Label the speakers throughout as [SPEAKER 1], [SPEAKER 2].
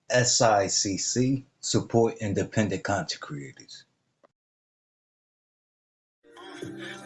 [SPEAKER 1] SICC, support independent content creators.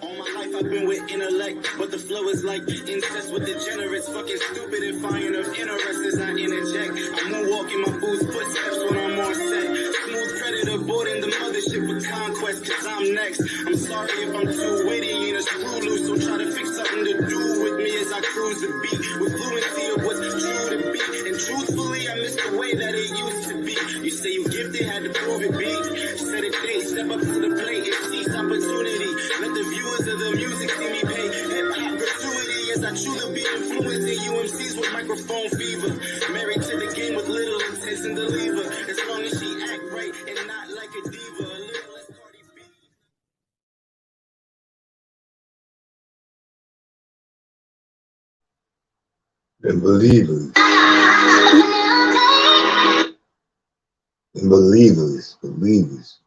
[SPEAKER 2] All my life I've been with intellect, but the flow is like incest with degenerates. Fucking stupid and fine of interest as I interject. I'm moonwalking my boots, footsteps when I'm on set. Smooth predator boarding the mothership with conquest, cause I'm next. I'm sorry if I'm too witty and a screw loose, so try to fix something to do with me as I cruise the beat. With fluency of what's true to be, and truthfully I miss the way that it used to be. You say you gifted, had to prove it, beat. Set it day, step up to the plate and seize opportunity. Let the viewers of the music see me pay hip-hop gratuity as I truly be influencing UMCs with microphone fever. Married to the game with little intention to leave her, as long as she act right and not like a diva. A little less Cardi B.
[SPEAKER 3] And believers. And believers.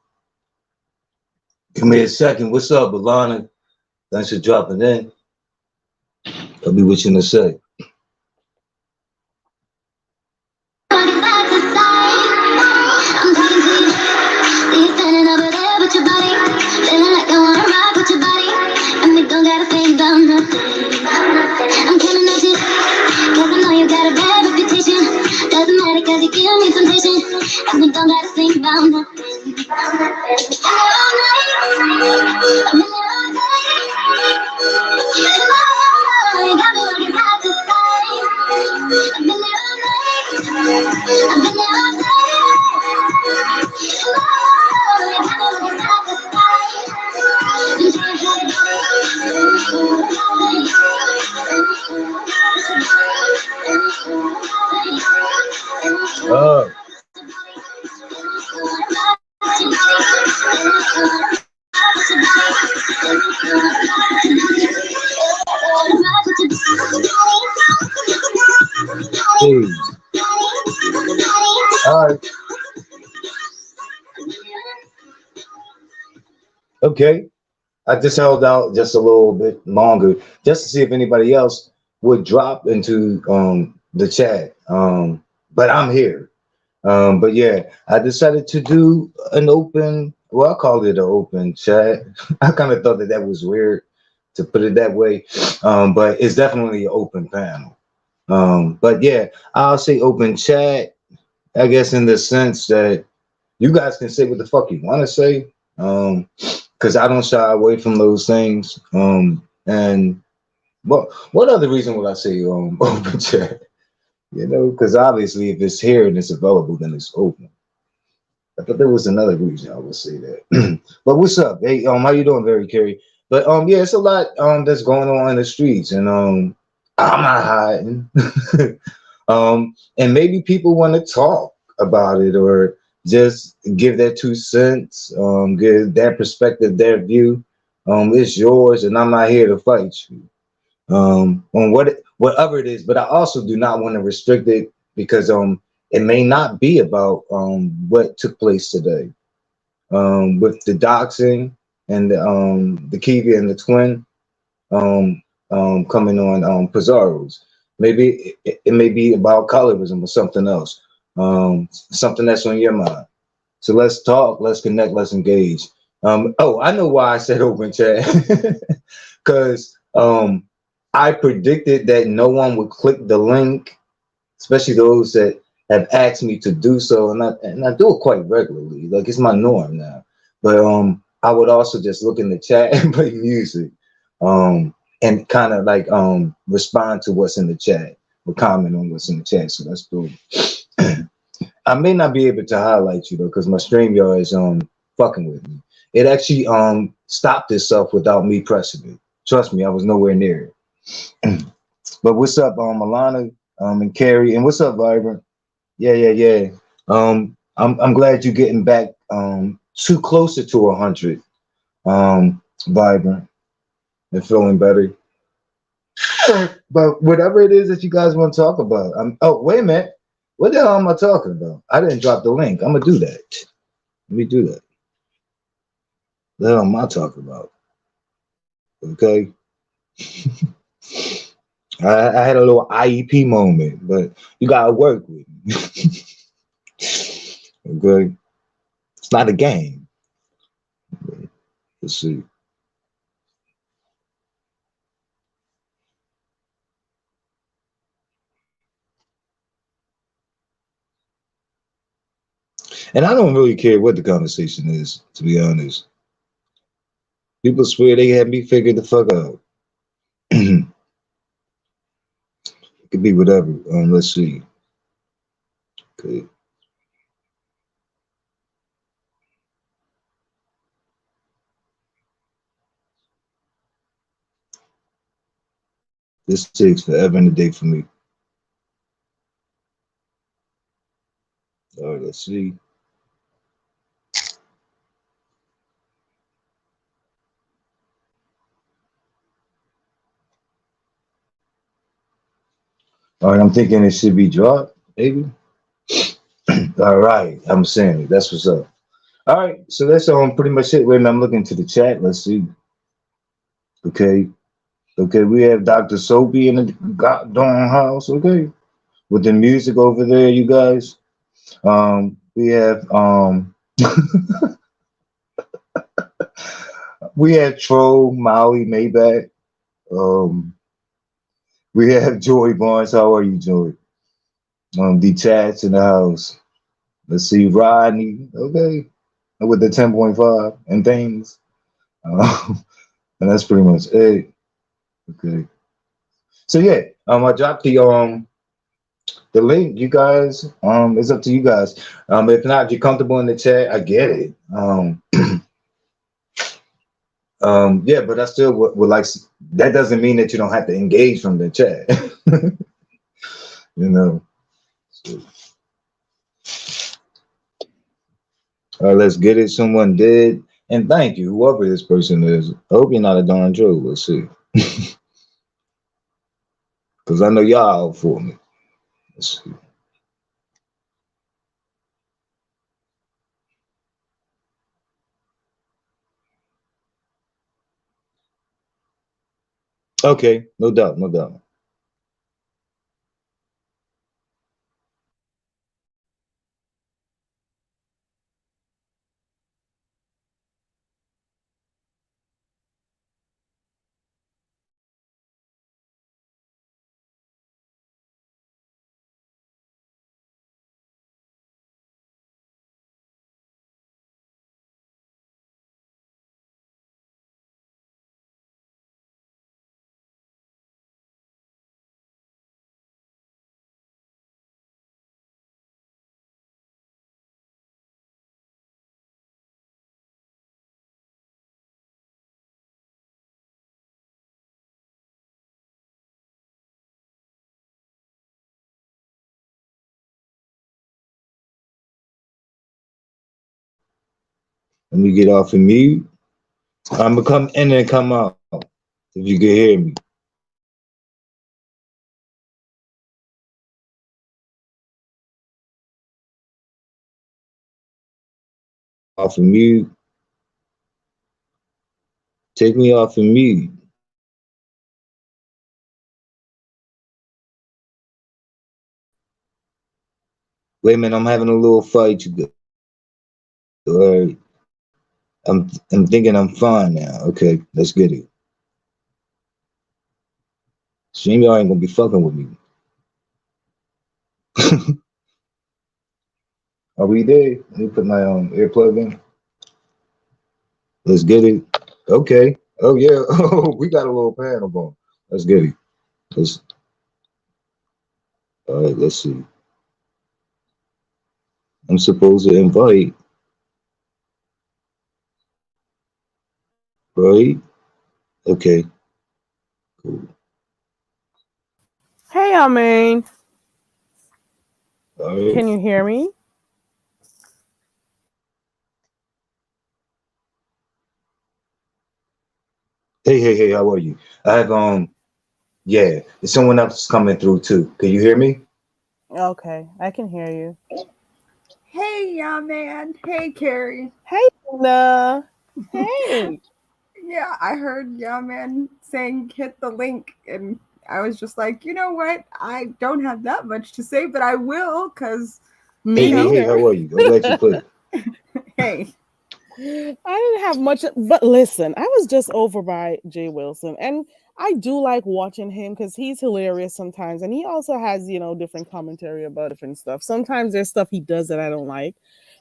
[SPEAKER 3] Give me a second. What's up, Alana? Thanks for dropping in. I'll be what you gonna say.
[SPEAKER 4] I'm coming at you, cause I know you got a bad reputation. Doesn't matter cause you give me temptation, and we don't gotta think about nothing. I'm in there all night, I'm in there all day. You got me looking out the sky. I'm in there all night, I'm in there all day. You got me looking out the sky.
[SPEAKER 3] Oh. Hey. All right. Okay. I just held out just a little bit longer just to see if anybody else would drop into the chat. But I'm here. But yeah, I decided to do an open, well, I called it an open chat. I kind of thought that that was weird to put it that way. But it's definitely an open panel. But yeah, I'll say open chat, I guess, in the sense that you guys can say what the fuck you want to say. Because I don't shy away from those things. And what other reason would I say open chat? You know, because obviously if it's here and it's available, then it's open. I thought there was another reason I would say that. But what's up? Hey, how you doing, Very Carey? But yeah, it's a lot that's going on in the streets, and I'm not hiding. And maybe people want to talk about it or just give their 2 cents, give their perspective, their view. It's yours, and I'm not here to fight you on whatever it is. But I also do not want to restrict it because it may not be about what took place today with the doxing and the Kiwi and the twin coming on Pizarro's. Maybe it may be about colorism or something else, something that's on your mind. So let's talk, let's connect, let's engage. Oh, I know why I said open chat. Because I predicted that no one would click the link, especially those that have asked me to do so, and I do it quite regularly. Like, it's my norm now. But I would also just look in the chat and play music. And and kind of like respond to what's in the chat or comment on what's in the chat. So that's cool. I may not be able to highlight you though, because my StreamYard is fucking with me. It actually stopped itself without me pressing it. Trust me, I was nowhere near it. But what's up, Alana, and Carrie, and what's up, Vibrant? Yeah. I'm glad you're getting back too closer to 100, Vibrant, and feeling better. But whatever it is that you guys want to talk about, oh wait a minute, what the hell am I talking about? I didn't drop the link. I'm gonna do that. Let me do that. What the hell am I talking about? Okay. I had a little IEP moment, but you gotta work with me. Okay. It's not a game. Let's see. And I don't really care what the conversation is, to be honest. People swear they had me figured the fuck out. It could be whatever. Let's see. Okay. This takes forever and a day for me. All right, let's see. All right, I'm thinking it should be dropped, maybe. All right, I'm saying it. That's what's up. All right, so that's pretty much it. When I'm looking to the chat, let's see. Okay, we have Dr. Soapy in the goddamn house. Okay, with the music over there, you guys. We have we have Troll, Molly, Maybach. We have Joy Barnes. How are you, Joy? Detached in the house. Let's see, Rodney. Okay, with the 10.5 and things. And that's pretty much it. Okay. So yeah, I dropped the link. You guys, it's up to you guys. If not, if you're comfortable in the chat, I get it. Yeah, but I still would like. That doesn't mean that you don't have to engage from the chat. You know. So. All right, let's get it. Someone did, and thank you, whoever this person is. I hope you're not a darn Joe. Let's see, because I know y'all out for me. Let's see. Okay, no doubt, no doubt. Let me get off of mute. I'm gonna come in and come out. If you can hear me. Off of mute. Take me off of mute. Wait a minute, I'm having a little fight. You go. All right. I'm thinking I'm fine now. Okay, let's get it. StreamYard ain't gonna be fucking with me. Are we there? Let me put my earplug in. Let's get it. Okay. Oh yeah. Oh, we got a little panel going. Let's get it. Let's all right, let's see. I'm supposed to invite, right? Okay, cool.
[SPEAKER 5] Hey, Amin.
[SPEAKER 3] All right.
[SPEAKER 5] Can you hear me?
[SPEAKER 3] Hey, how are you? I have yeah, there's someone else coming through too. Can you hear me?
[SPEAKER 5] Okay, I can hear you.
[SPEAKER 6] Hey, yeah, man. Hey, Carrie.
[SPEAKER 5] Hey, Luna. Hey.
[SPEAKER 6] Yeah, I heard yeah, man saying hit the link, and I was just like, you know what? I don't have that much to say, but I will, cause
[SPEAKER 5] Me
[SPEAKER 3] Hey,
[SPEAKER 5] neither.
[SPEAKER 3] how are you? I'm glad you put it.
[SPEAKER 6] hey,
[SPEAKER 5] I didn't have much, but listen, I was just over by Jay Wilson, and I do like watching him because he's hilarious sometimes, and he also has different commentary about different stuff. Sometimes there's stuff he does that I don't like,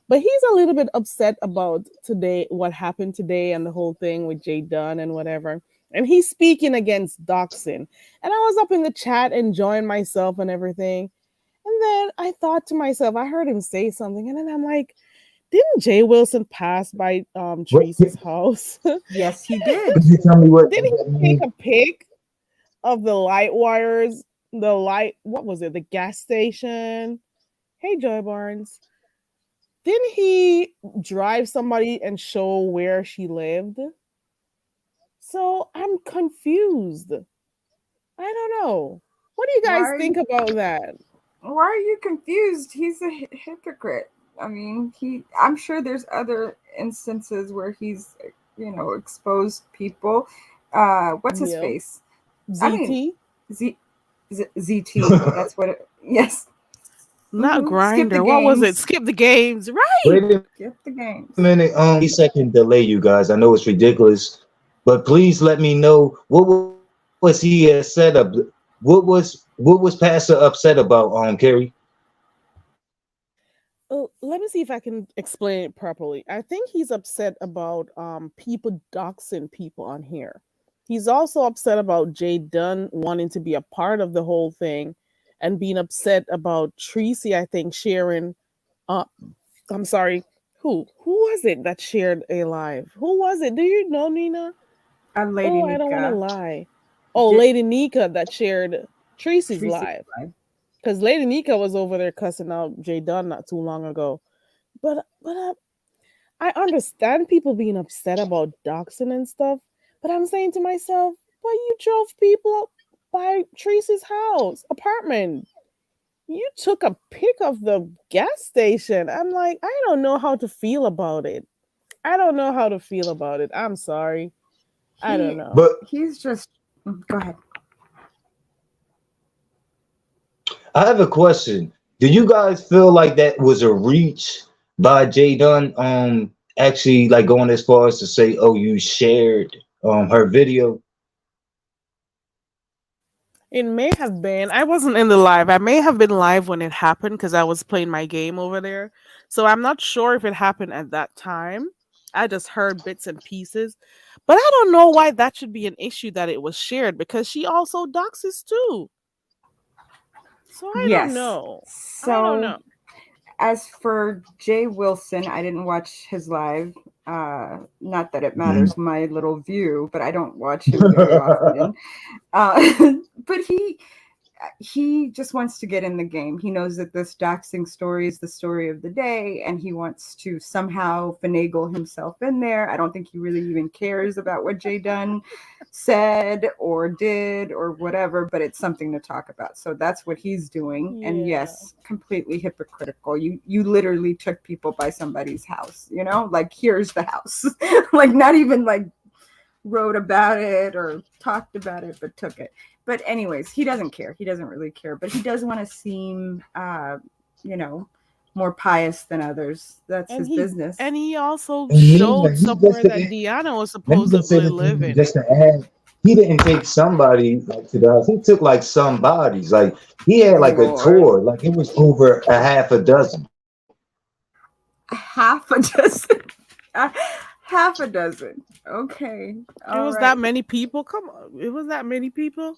[SPEAKER 5] but he's a little bit upset about today, what happened today, and the whole thing with Jay Dunn and whatever. And he's speaking against doxing, and I was up in the chat enjoying myself and everything, and then I thought to myself, I heard him say something, and then I'm like, didn't Jay Wilson pass by
[SPEAKER 3] What
[SPEAKER 5] Teresa's house?
[SPEAKER 6] yes, he did.
[SPEAKER 3] could you tell me what
[SPEAKER 5] Did he
[SPEAKER 3] that
[SPEAKER 5] take
[SPEAKER 3] means?
[SPEAKER 5] a pic of the light wires, the light, what was it, the gas station? Hey, Joy Barnes. Didn't he drive somebody and show where she lived? So I'm confused. I don't know. What do you
[SPEAKER 6] Why
[SPEAKER 5] guys
[SPEAKER 6] are
[SPEAKER 5] think
[SPEAKER 6] you,
[SPEAKER 5] about that?
[SPEAKER 6] why are you confused? He's a hypocrite. I mean, I'm sure there's other instances where he's, exposed people. What's his
[SPEAKER 5] Yep.
[SPEAKER 6] face? I mean,
[SPEAKER 5] ZT?
[SPEAKER 6] Z, ZT. That's what it. Yes.
[SPEAKER 5] Not
[SPEAKER 6] Skip the
[SPEAKER 5] Grinder. What was it?
[SPEAKER 6] games.
[SPEAKER 5] Skip the games. Right.
[SPEAKER 3] Wait a
[SPEAKER 6] Skip the games.
[SPEAKER 3] minute, 30-second delay, you guys. I know it's ridiculous, but please let me know was he upset up? What was Pastor upset about, Carrie?
[SPEAKER 5] Oh, let me see if I can explain it properly. I think he's upset about people doxing people on here. He's also upset about Jay Dunn wanting to be a part of the whole thing and being upset about Tracy, I think, sharing uh I'm sorry, who was it that shared a live? Who was it? Do you know, Nina?
[SPEAKER 6] Lady
[SPEAKER 5] Oh, I don't want to
[SPEAKER 6] Nika.
[SPEAKER 5] lie. Oh,
[SPEAKER 6] Did
[SPEAKER 5] Lady Nika that shared Tracy's
[SPEAKER 6] Tracy
[SPEAKER 5] live.
[SPEAKER 6] live?
[SPEAKER 5] Because Lady Nika was over there cussing out Jay Dunn not too long ago. But I understand people being upset about doxing and stuff, but I'm saying to myself, well, you drove people up by Tracy's house, apartment. You took a pic of the gas station. I'm like, I don't know how to feel about it. I don't know how to feel about it. I'm sorry. I don't know.
[SPEAKER 3] But
[SPEAKER 6] He's just. Go ahead.
[SPEAKER 3] I have a question. Do you guys feel like that was a reach by Jay Dunn? Actually, like going as far as to say, "Oh, you shared her video."
[SPEAKER 5] It may have been. I wasn't in the live. I may have been live when it happened because I was playing my game over there. So I'm not sure if it happened at that time. I just heard bits and pieces. But I don't know why that should be an issue that it was shared because she also doxes too. So I don't
[SPEAKER 6] Yes.
[SPEAKER 5] know. I don't
[SPEAKER 6] So,
[SPEAKER 5] know.
[SPEAKER 6] as for Jay Wilson, I didn't watch his live. Not that it matters my little view, but I don't watch him very often. But he just wants to get in the game. He knows that this doxing story is the story of the day, and he wants to somehow finagle himself in there. I don't think he really even cares about what Jay Dunn said or did or whatever, but it's something to talk about. So that's what he's doing. And
[SPEAKER 5] Yeah.
[SPEAKER 6] yes, completely hypocritical. You literally took people by somebody's house, like here's the house. Like not even like wrote about it or talked about it, but took it. But anyways, he doesn't care. He doesn't really care, but he does want to seem, more pious than others. That's
[SPEAKER 5] And
[SPEAKER 6] his
[SPEAKER 5] he
[SPEAKER 6] business.
[SPEAKER 5] and he also
[SPEAKER 3] And Nina,
[SPEAKER 5] showed
[SPEAKER 3] he
[SPEAKER 5] somewhere
[SPEAKER 3] just
[SPEAKER 5] that Deanna was
[SPEAKER 3] let me just say
[SPEAKER 5] supposedly
[SPEAKER 3] this to you,
[SPEAKER 5] living.
[SPEAKER 3] just to add. He didn't take somebody like to the house. He took like somebody's. Like he had like a
[SPEAKER 6] Lord.
[SPEAKER 3] tour. Like it was over a half a dozen.
[SPEAKER 6] Half a dozen. Half a dozen. Okay.
[SPEAKER 5] It
[SPEAKER 6] All
[SPEAKER 5] was
[SPEAKER 6] right.
[SPEAKER 5] that many people. Come on, it was that many people.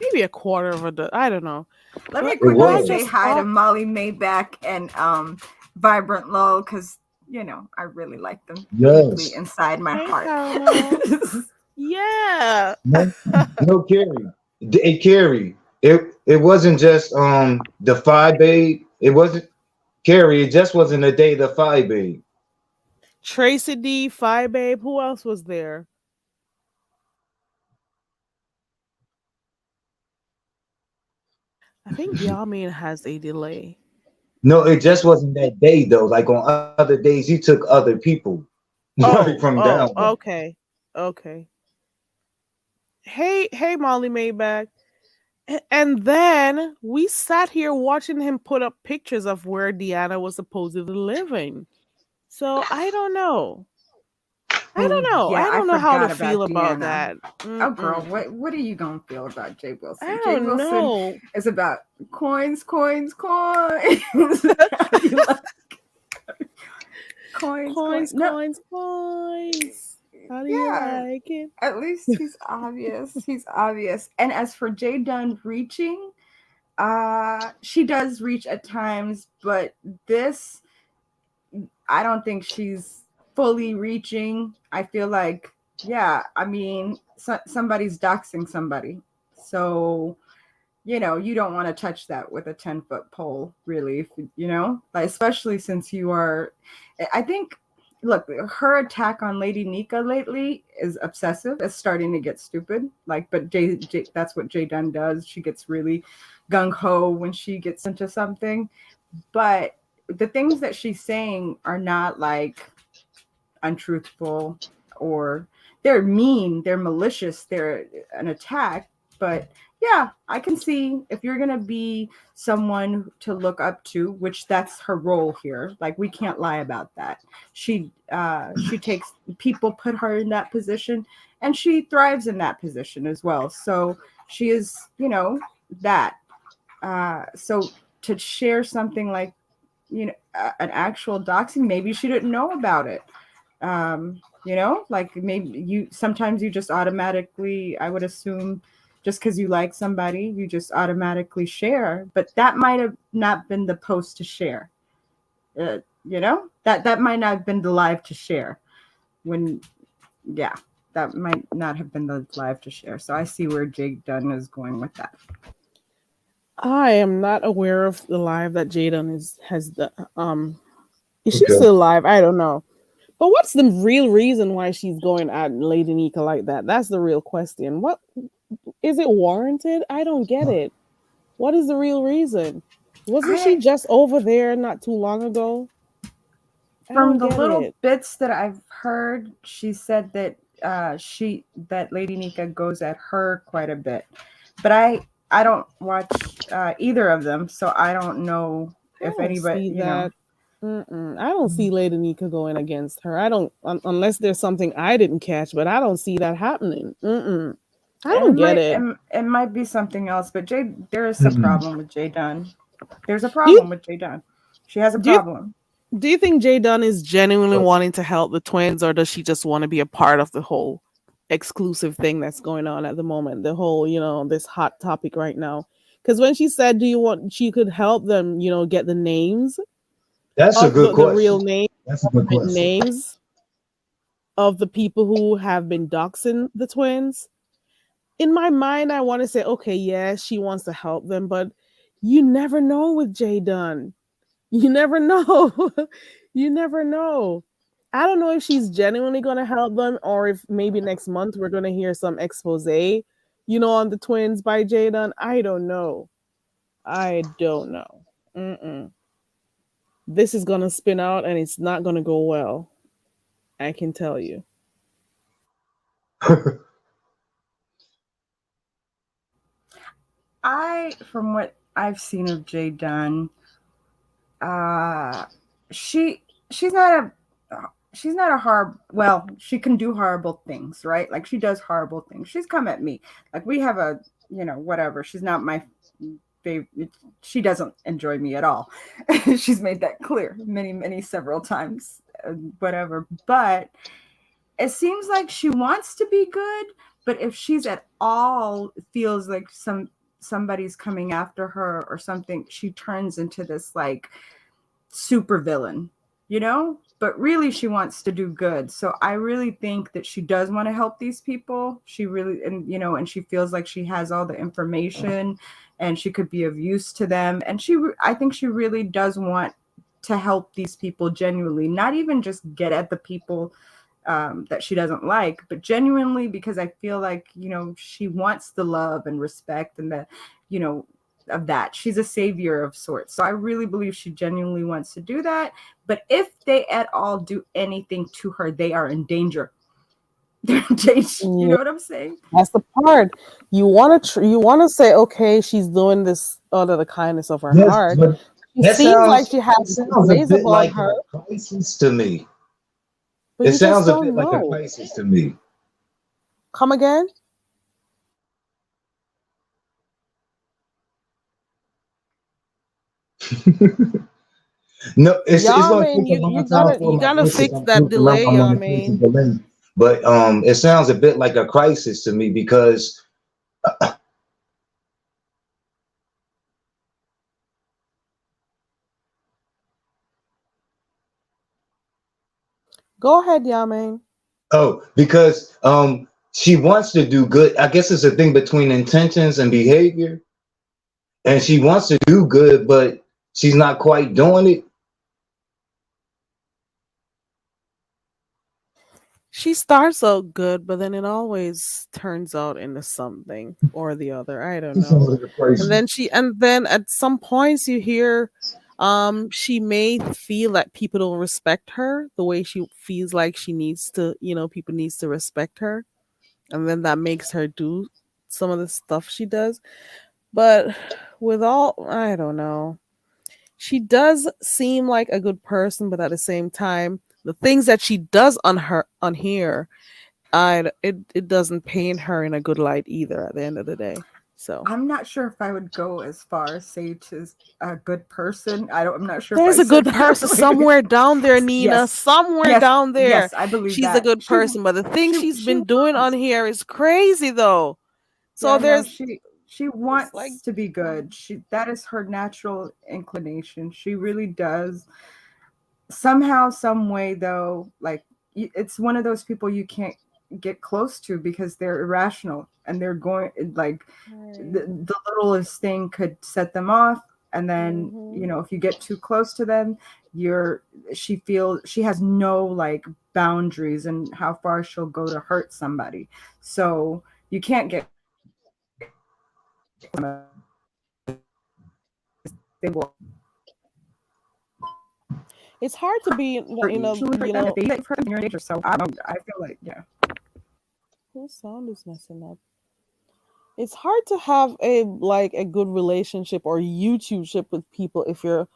[SPEAKER 5] Maybe a quarter of I don't know.
[SPEAKER 6] Let me
[SPEAKER 5] But
[SPEAKER 3] It
[SPEAKER 6] quickly
[SPEAKER 5] I
[SPEAKER 3] was.
[SPEAKER 6] say
[SPEAKER 5] just
[SPEAKER 6] hi to
[SPEAKER 5] thought,
[SPEAKER 6] Molly Maybach and Vibrant Lull because I really like them deeply
[SPEAKER 3] Yes.
[SPEAKER 6] inside my
[SPEAKER 5] hey,
[SPEAKER 6] heart.
[SPEAKER 5] Caramel. Yeah.
[SPEAKER 3] No, no, Carrie. Hey, Carrie. It wasn't just the Phi Babe. It wasn't Carrie. It just wasn't a day the Phi Babe.
[SPEAKER 5] Tracy D, Phi Babe. Who else was there? I think Yamin has a delay.
[SPEAKER 3] No,
[SPEAKER 5] I
[SPEAKER 3] it just
[SPEAKER 5] think.
[SPEAKER 3] wasn't that day though. Like on other days, he took other people like
[SPEAKER 5] Oh,
[SPEAKER 3] from
[SPEAKER 5] oh,
[SPEAKER 3] down there.
[SPEAKER 5] okay. Okay. Hey, Molly Maybach. And then we sat here watching him put up pictures of where Deanna was supposedly living. So I don't know. I
[SPEAKER 6] Oh
[SPEAKER 5] don't know.
[SPEAKER 6] yeah,
[SPEAKER 5] I
[SPEAKER 6] I
[SPEAKER 5] don't know how to
[SPEAKER 6] forgot
[SPEAKER 5] feel
[SPEAKER 6] about
[SPEAKER 5] about
[SPEAKER 6] Deanna.
[SPEAKER 5] that.
[SPEAKER 6] Oh girl,
[SPEAKER 5] Mm-mm.
[SPEAKER 6] what are you gonna feel about Jay
[SPEAKER 5] I
[SPEAKER 6] Wilson? Jay
[SPEAKER 5] don't
[SPEAKER 6] Wilson
[SPEAKER 5] know.
[SPEAKER 6] is about coins, coins, coins. How do you like coins, coins?
[SPEAKER 5] Coins,
[SPEAKER 6] No,
[SPEAKER 5] coins, coins. How do you
[SPEAKER 6] yeah.
[SPEAKER 5] like it?
[SPEAKER 6] At least he's obvious. He's obvious. And as for Jay Dunn reaching, she does reach at times, but this I don't think she's fully reaching. I feel like, yeah, I mean, somebody's doxing somebody. So, you don't want to touch that with a 10-foot pole, really, like, especially since you are, I think, look, her attack on Lady Nika lately is obsessive. It's starting to get stupid. Like, but that's what Jay Dunn does. She gets really gung ho when she gets into something. But the things that she's saying are not like untruthful, or they're mean, they're malicious, they're an attack. But yeah, I can see if you're going to be someone to look up to, which that's her role here. Like, we can't lie about that. She takes people, put her in that position, and she thrives in that position as well. So she is, that. So to share something like, an actual doxing, maybe she didn't know about it. Like, maybe sometimes you just automatically, I would assume, just because you like somebody, you just automatically share, but that might have not been the post to share. That might not have been the live to share. When Yeah, that might not have been the live to share. So I see where Jake Dunn is going with that.
[SPEAKER 5] I am not aware of the live that Jaden has the is she
[SPEAKER 3] Okay.
[SPEAKER 5] still alive? I don't know. But what's the real reason why she's going at Lady Nika like that? That's the real question. What is it warranted? I don't get it. What is the real reason? Wasn't she
[SPEAKER 6] I
[SPEAKER 5] just over there not too long ago? I
[SPEAKER 6] From
[SPEAKER 5] don't
[SPEAKER 6] the
[SPEAKER 5] get
[SPEAKER 6] little
[SPEAKER 5] it.
[SPEAKER 6] bits that I've heard, she said that that Lady Nika goes at her quite a bit. But I don't watch either of them, so I don't know
[SPEAKER 5] I
[SPEAKER 6] if
[SPEAKER 5] don't
[SPEAKER 6] anybody,
[SPEAKER 5] see that. I don't see Lady Nika going against her. I don't unless there's something I didn't catch, but I don't see that happening. I
[SPEAKER 6] it
[SPEAKER 5] don't get
[SPEAKER 6] might
[SPEAKER 5] it.
[SPEAKER 6] it might be something else. But there is a
[SPEAKER 3] Mm-mm.
[SPEAKER 6] problem with Jay Dunn. There's a
[SPEAKER 5] Do you
[SPEAKER 6] problem with Jay Dunn. She has a
[SPEAKER 5] do you
[SPEAKER 6] problem.
[SPEAKER 5] do you think Jay Dunn is genuinely wanting to help the twins, or does she just want to be a part of the whole exclusive thing that's going on at the moment? The whole, this hot topic right now. Because when she said, "Do you want?" she could help them, get the names
[SPEAKER 3] That's a
[SPEAKER 5] of
[SPEAKER 3] good
[SPEAKER 5] the
[SPEAKER 3] question.
[SPEAKER 5] real names,
[SPEAKER 3] That's a good question.
[SPEAKER 5] names of the people who have been doxing the twins. In my mind, I want to say, okay, yes, she wants to help them, but you never know with Jay Dunn. You never know. You never know. I don't know if she's genuinely going to help them, or if maybe next month we're going to hear some expose, on the twins by Jay Dunn. I don't know. I don't know. Mm-mm. This is going to spin out and it's not going to go well. I can tell you.
[SPEAKER 6] From what I've seen of Jay Dunn, uh, she she's not a horrible. Well, she can do horrible things, right? Like, she does horrible things. She's come at me. Like, we have a, whatever. She's not my favorite. She doesn't enjoy me at all. She's made that clear many, many, several times. Whatever. But it seems like she wants to be good, but if she's at all feels like somebody's coming after her or something, she turns into this like super villain, you know? But really she wants to do good. So I really think that she does want to help these people. She really, and you know, and she feels like she has all the information and she could be of use to them. And I think she really does want to help these people genuinely, not even just get at the people that she doesn't like, but genuinely because I feel like, you know, she wants the love and respect and the, you know, of that. She's a savior of sorts. So I really believe she genuinely wants to do that. But if they at all do anything to her, they are in danger. They're in danger. You know what I'm saying?
[SPEAKER 5] That's the part. You want to you want to say, okay, she's doing this out of the kindness of her
[SPEAKER 3] Yes,
[SPEAKER 5] heart.
[SPEAKER 3] but
[SPEAKER 5] It seems like she
[SPEAKER 3] that
[SPEAKER 5] has
[SPEAKER 3] sounds a
[SPEAKER 5] ways
[SPEAKER 3] bit
[SPEAKER 5] about
[SPEAKER 3] like
[SPEAKER 5] her,
[SPEAKER 3] a crisis to me.
[SPEAKER 5] but
[SPEAKER 3] It
[SPEAKER 5] you just
[SPEAKER 3] sounds a bit
[SPEAKER 5] don't
[SPEAKER 3] like a
[SPEAKER 5] know.
[SPEAKER 3] crisis to me.
[SPEAKER 5] Come again?
[SPEAKER 3] No, it's
[SPEAKER 5] Yeah,
[SPEAKER 3] going to
[SPEAKER 5] man,
[SPEAKER 3] take a
[SPEAKER 5] you
[SPEAKER 3] long
[SPEAKER 5] you
[SPEAKER 3] time
[SPEAKER 5] gotta
[SPEAKER 3] for
[SPEAKER 5] you
[SPEAKER 3] my
[SPEAKER 5] gotta
[SPEAKER 3] voice to
[SPEAKER 5] fix
[SPEAKER 3] come
[SPEAKER 5] that
[SPEAKER 3] through.
[SPEAKER 5] delay,
[SPEAKER 3] I'm
[SPEAKER 5] yeah,
[SPEAKER 3] on the face
[SPEAKER 5] man.
[SPEAKER 3] of the lane. But it sounds a bit like a crisis to me because
[SPEAKER 5] Go ahead, yeah, man.
[SPEAKER 3] because she wants to do good. I guess it's a thing between intentions and behavior, and she wants to do good, but she's not quite doing it.
[SPEAKER 5] She starts out good, but then it always turns out into something or the other. I don't
[SPEAKER 3] Some
[SPEAKER 5] know.
[SPEAKER 3] of the crazy.
[SPEAKER 5] And then at some points you hear she may feel that people don't respect her the way she feels like she needs to, you know, people needs to respect her. And then that makes her do some of the stuff she does. But with all, I don't know. She does seem like a good person, but at the same time, the things that she does on here, it doesn't paint her in a good light either at the end of the day. So
[SPEAKER 6] I'm not sure if I would go as far as say she's a good person. I'm not sure if
[SPEAKER 5] there's
[SPEAKER 6] I
[SPEAKER 5] a
[SPEAKER 6] said
[SPEAKER 5] good
[SPEAKER 6] that
[SPEAKER 5] person
[SPEAKER 6] earlier.
[SPEAKER 5] somewhere down there, Nina.
[SPEAKER 6] Yes.
[SPEAKER 5] Somewhere
[SPEAKER 6] Yes.
[SPEAKER 5] down there.
[SPEAKER 6] Yes, I believe
[SPEAKER 5] She's a
[SPEAKER 6] that.
[SPEAKER 5] good person, but the things she's
[SPEAKER 6] She
[SPEAKER 5] been doing on
[SPEAKER 6] wants.
[SPEAKER 5] here is crazy though. So
[SPEAKER 6] Yeah, no,
[SPEAKER 5] there's
[SPEAKER 6] she
[SPEAKER 5] it's like
[SPEAKER 6] wants to be good. That is her natural inclination. She really does. Somehow, some way though, like it's one of those people you can't get close to because they're irrational and they're going like
[SPEAKER 5] right.
[SPEAKER 6] the littlest thing could set them off. And then,
[SPEAKER 5] Hmm.
[SPEAKER 6] you know, if you get too close to them, she has no like boundaries and how far she'll go to hurt somebody. So you can't get they will
[SPEAKER 5] It's hard to be,
[SPEAKER 6] hurt you. Truly hurt them. If they hurt them, you're in danger. So I feel like, yeah.
[SPEAKER 5] whose sound is messing up. It's hard to have a like a good relationship or YouTube ship with people if you're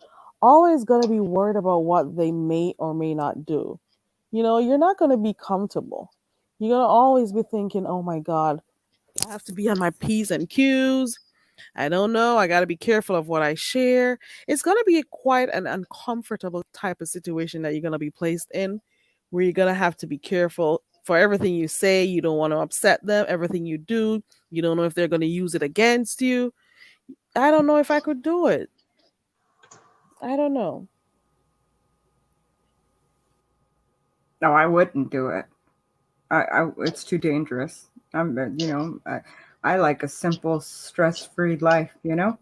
[SPEAKER 5] always gonna be worried about what they may or may not do. You know, you're not gonna be comfortable. You're gonna always be thinking, "Oh my God, I have to be on my P's and Q's. I don't know. I got to be careful of what I share." It's going to be quite an uncomfortable type of situation that you're going to be placed in, where you're going to have to be careful for everything you say. You don't want to upset them. Everything you do, you don't know if they're going to use it against you. I don't know if I could do it. I don't know.
[SPEAKER 6] No, I wouldn't do it. It's too dangerous. You know, I like a simple, stress-free life. You know,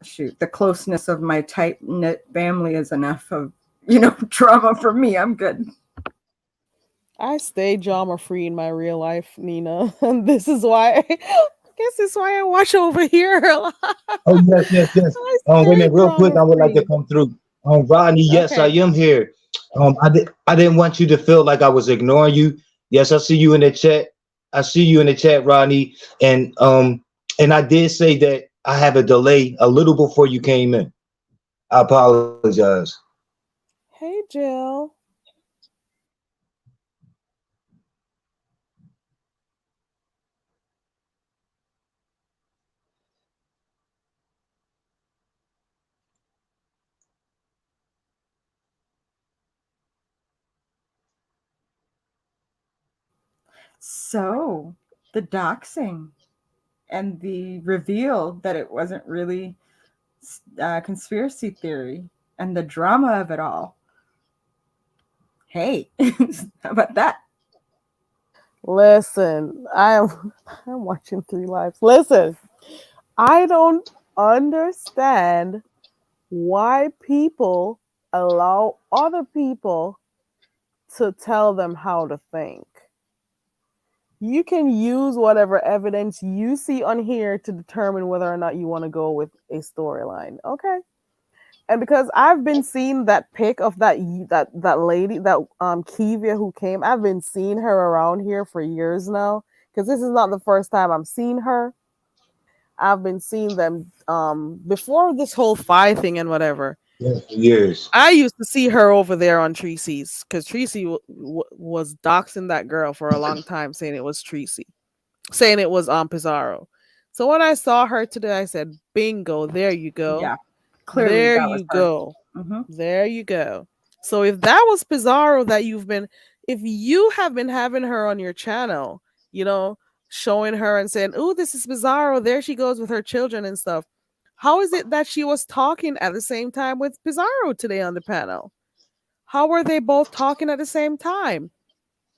[SPEAKER 6] shoot, the closeness of my tight knit family is enough of drama for me. I'm good.
[SPEAKER 5] I stay drama free in my real life, Nina. And this is why I guess this is why I watch over here a lot.
[SPEAKER 3] Oh yes, yes, yes.
[SPEAKER 5] I
[SPEAKER 3] Wait a
[SPEAKER 5] stay
[SPEAKER 3] minute, real quick.
[SPEAKER 5] drama
[SPEAKER 3] I would like to
[SPEAKER 5] free.
[SPEAKER 3] come through. Rodney, yes, I
[SPEAKER 5] Okay.
[SPEAKER 3] am here. I didn't want you to feel like I was ignoring you. Yes, I see you in the chat. I see you in the chat, Rodney. And I did say that I have a delay a little before you came in. I apologize.
[SPEAKER 5] Hey, Jill.
[SPEAKER 6] So the doxing and the reveal that it wasn't really conspiracy theory and the drama of it all. Hey, how about that?
[SPEAKER 5] Listen, I'm watching 3 Lives. Listen, I don't understand why people allow other people to tell them how to think. You can use whatever evidence you see on here to determine whether or not you want to go with a storyline. Okay. And because I've been seeing that pic of that lady, that Kivia who came, I've been seeing her around here for years now. Because this is not the first time I'm seeing her. I've been seeing them before this whole Fi thing and whatever.
[SPEAKER 3] Yes, years.
[SPEAKER 5] I used to see her over there on Tracy's because Tracy was doxing that girl for a long time, saying it was Tracy, saying it was Pizarro. So when I saw her today, I said, "Bingo! There you go.
[SPEAKER 6] Yeah, clearly
[SPEAKER 5] there
[SPEAKER 6] that was
[SPEAKER 5] you
[SPEAKER 6] her.
[SPEAKER 5] go.
[SPEAKER 6] Mm-hmm.
[SPEAKER 5] There you go." So if that was Pizarro that if you have been having her on your channel, showing her and saying, "Oh, this is Pizarro. There she goes with her children and stuff." How is it that she was talking at the same time with Pizarro today on the panel? How were they both talking at the same time?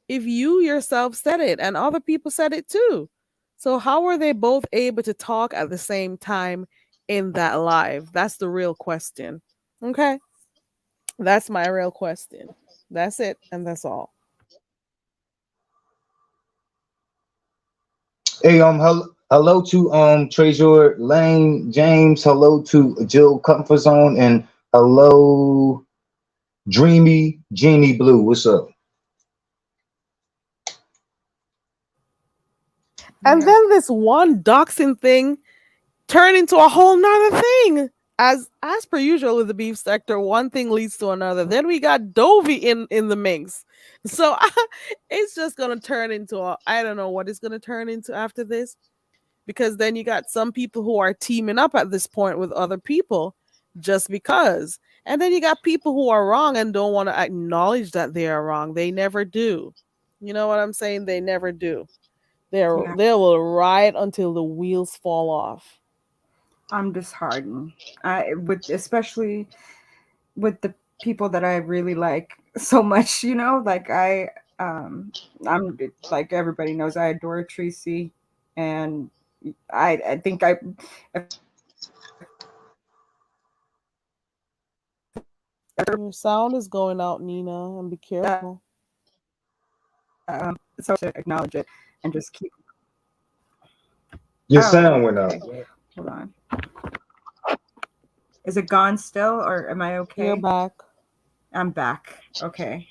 [SPEAKER 5] If you yourself said it and other people said it too. So how were they both able to talk at the same time in that live? That's the real question. Okay? That's my real question. That's it, and that's all.
[SPEAKER 3] Hey, hello to Treasure Lane James. Hello to Jill Comfort Zone, and hello Dreamy Genie Blue. What's up?
[SPEAKER 5] And then this one doxing thing turned into a whole nother thing. As per usual with the beef sector, one thing leads to another. Then we got Dovey in the mix. So it's just gonna turn into I don't know what it's gonna turn into after this. Because then you got some people who are teaming up at this point with other people just because. And then you got people who are wrong and don't want to acknowledge that they are wrong. They never do. You know what I'm saying? They never do. They will ride until the wheels fall off.
[SPEAKER 6] I'm disheartened. Especially with the people that I really like so much, like I'm like everybody knows I adore Tracy, and I think
[SPEAKER 5] your sound is going out, Nina, and be careful.
[SPEAKER 6] So to acknowledge it and just keep.
[SPEAKER 3] Your sound went out.
[SPEAKER 6] Hold on. Is it gone still, or am I okay?
[SPEAKER 5] You're back.
[SPEAKER 6] I'm back. Okay.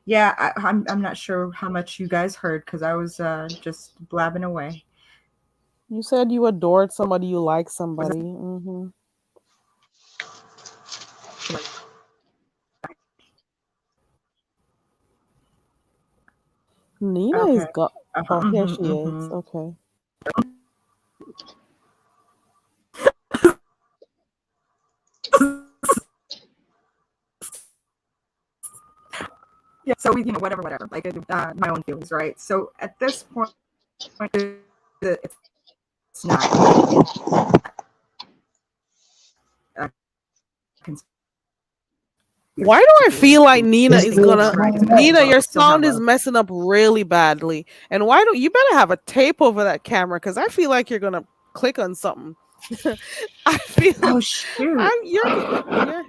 [SPEAKER 6] Yeah, I'm not sure how much you guys heard because I was just blabbing away.
[SPEAKER 5] You said you adored somebody, you like somebody. Mm-hmm. Nina is gone. Oh, here she is. Okay.
[SPEAKER 6] Yeah, so whatever, like my own feelings, right? So at this point, it's not.
[SPEAKER 5] Why do I feel like Nina is gonna? Nina, your sound is messing up really badly. And why don't you better have a tape over that camera? Because I feel like you're gonna click on something. I feel.
[SPEAKER 6] Oh shoot!
[SPEAKER 5] You're...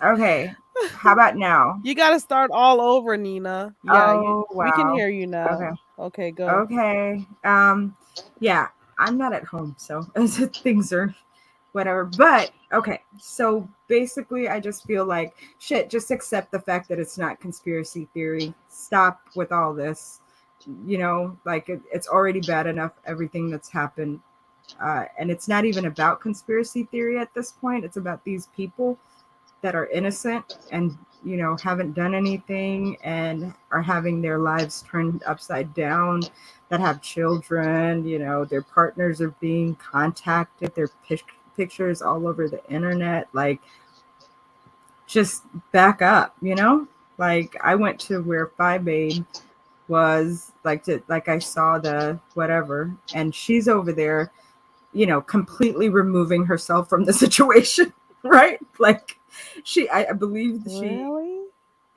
[SPEAKER 6] Okay. How about now?
[SPEAKER 5] You got to start all over, Nina. Yeah,
[SPEAKER 6] wow.
[SPEAKER 5] We can hear you now. Okay, go.
[SPEAKER 6] Okay. Yeah, I'm not at home, so things are whatever. But okay, so basically, I just feel like shit. Just accept the fact that it's not conspiracy theory. Stop with all this. Like it's already bad enough everything that's happened, and it's not even about conspiracy theory at this point. It's about these people that are innocent and haven't done anything and are having their lives turned upside down, that have children, their partners are being contacted, their pictures all over the internet. Like, just back up. Like, I went to where Fi made was like I saw the whatever, and she's over there, completely removing herself from the situation, right? Like I believe
[SPEAKER 5] Really?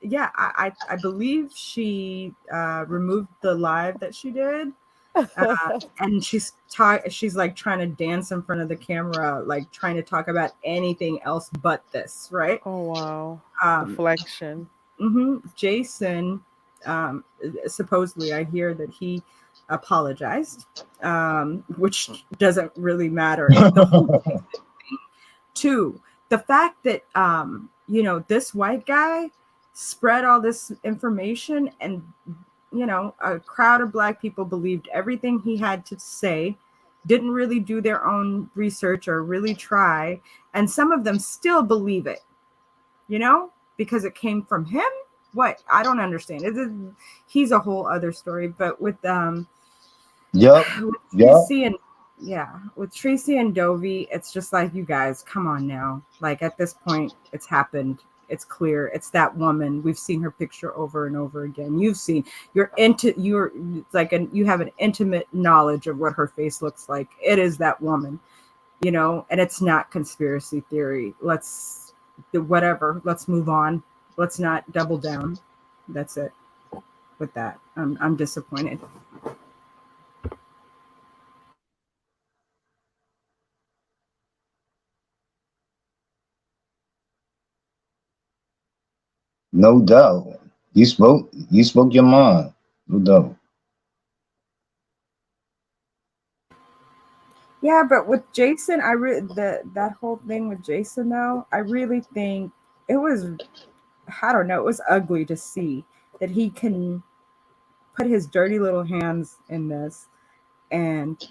[SPEAKER 6] yeah, I believe she removed the live that she did. And she's like trying to dance in front of the camera, like trying to talk about anything else but this, right?
[SPEAKER 5] Oh wow.
[SPEAKER 6] Um,
[SPEAKER 5] Deflection.
[SPEAKER 6] Jason, supposedly, I hear that he apologized, which doesn't really matter. Two, the fact that this white guy spread all this information, and a crowd of Black people believed everything he had to say, didn't really do their own research or really try, and some of them still believe it, because it came from him. What? I don't understand. He's a whole other story. But with Tracy and with Tracy and Dovey, it's just like, you guys, come on now. Like, at this point, it's happened. It's clear. It's that woman. We've seen her picture over and over again. You have an intimate knowledge of what her face looks like. It is that woman, and it's not conspiracy theory. Let's move on. Let's not double down. That's it. With that, I'm disappointed.
[SPEAKER 3] No doubt. You spoke your mind. No doubt.
[SPEAKER 6] Yeah, but with Jason, that whole thing with Jason, though, I really think it was, I don't know, it was ugly to see that he can put his dirty little hands in this and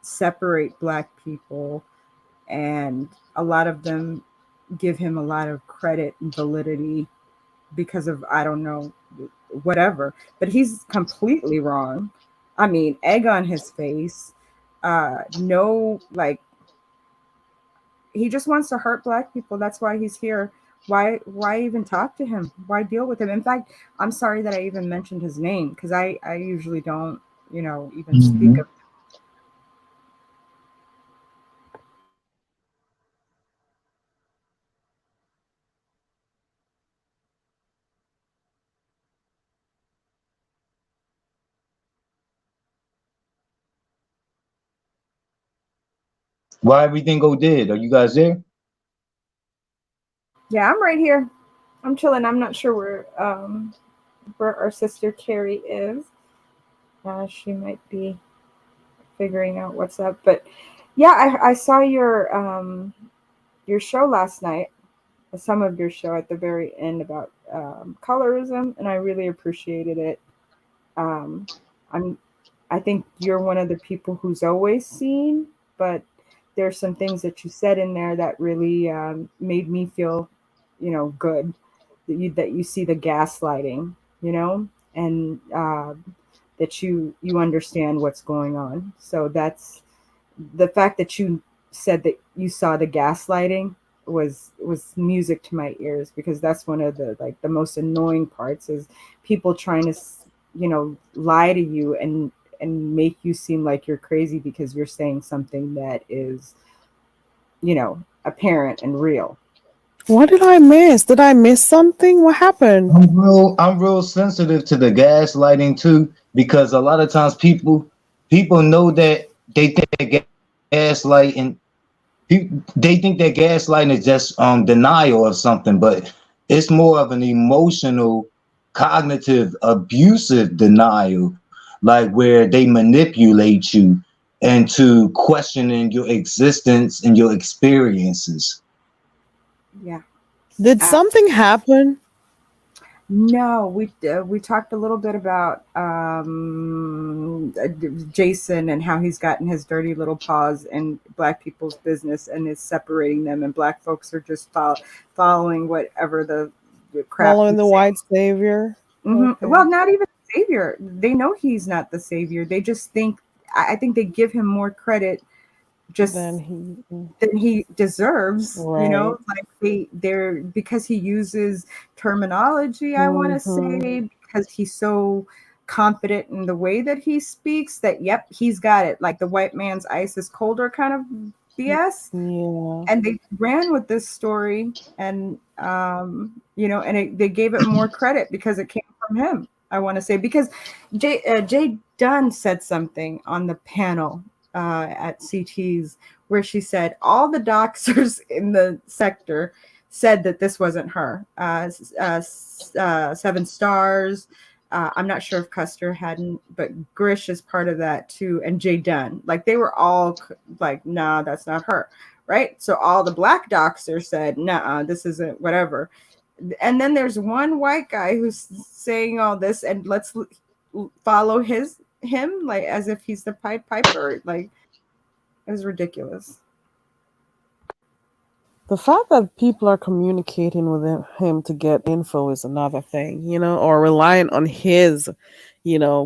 [SPEAKER 6] separate Black people, and a lot of them give him a lot of credit and validity because of, I don't know, whatever, but he's completely wrong. I mean, egg on his face. No, like, he just wants to hurt Black people. That's why he's here. Why even talk to him? Why deal with him? In fact, I'm sorry that I even mentioned his name, because I usually don't, even speak of.
[SPEAKER 3] Why everything go dead? Are you guys there?
[SPEAKER 6] Yeah, I'm right here. I'm chilling. I'm not sure where our sister Carrie is. She might be figuring out what's up. But yeah, I saw your show last night, some of your show at the very end about colorism, and I really appreciated it. I think you're one of the people who's always seen, but there's some things that you said in there that really made me feel, good. That you see the gaslighting, and that you understand what's going on. So that's the fact that you said that you saw the gaslighting was music to my ears, because that's one of the most annoying parts, is people trying to lie to you and make you seem like you're crazy because you're saying something that is apparent and real.
[SPEAKER 5] What did I miss? Did I miss something? What happened?
[SPEAKER 3] I'm real sensitive to the gaslighting too, because a lot of times people know that they think that gaslighting is just denial of something, but it's more of an emotional, cognitive, abusive denial, like where they manipulate you into questioning your existence and your experiences.
[SPEAKER 6] Yeah.
[SPEAKER 5] Did something happen?
[SPEAKER 6] No, we talked a little bit about Jason and how he's gotten his dirty little paws in Black people's business and is separating them, and Black folks are just following whatever the crap.
[SPEAKER 5] Following the white savior.
[SPEAKER 6] Mm-hmm. Okay. Well, not even the savior. They know he's not the savior. They just think. I think they give him more credit just than he deserves, right. Like they're because he uses terminology, I want to say, because he's so confident in the way that he speaks that, yep, he's got it. Like the white man's ice is colder kind of BS.
[SPEAKER 5] Yeah.
[SPEAKER 6] And they ran with this story, and they gave it more credit because it came from him. I want to say, because Jay Dunn said something on the panel at CT's where she said all the doxers in the sector said that this wasn't her. 7 Stars. I'm not sure if Custer hadn't, but Grish is part of that too, and Jay Dunn. Like they were all like, "Nah, that's not her." Right? So all the black doxers said, "Nah, this isn't whatever." And then there's one white guy who's saying all this, and let's follow him like as if he's the Pied Piper. Like it was ridiculous.
[SPEAKER 5] The fact that people are communicating with him to get info is another thing, or relying on his,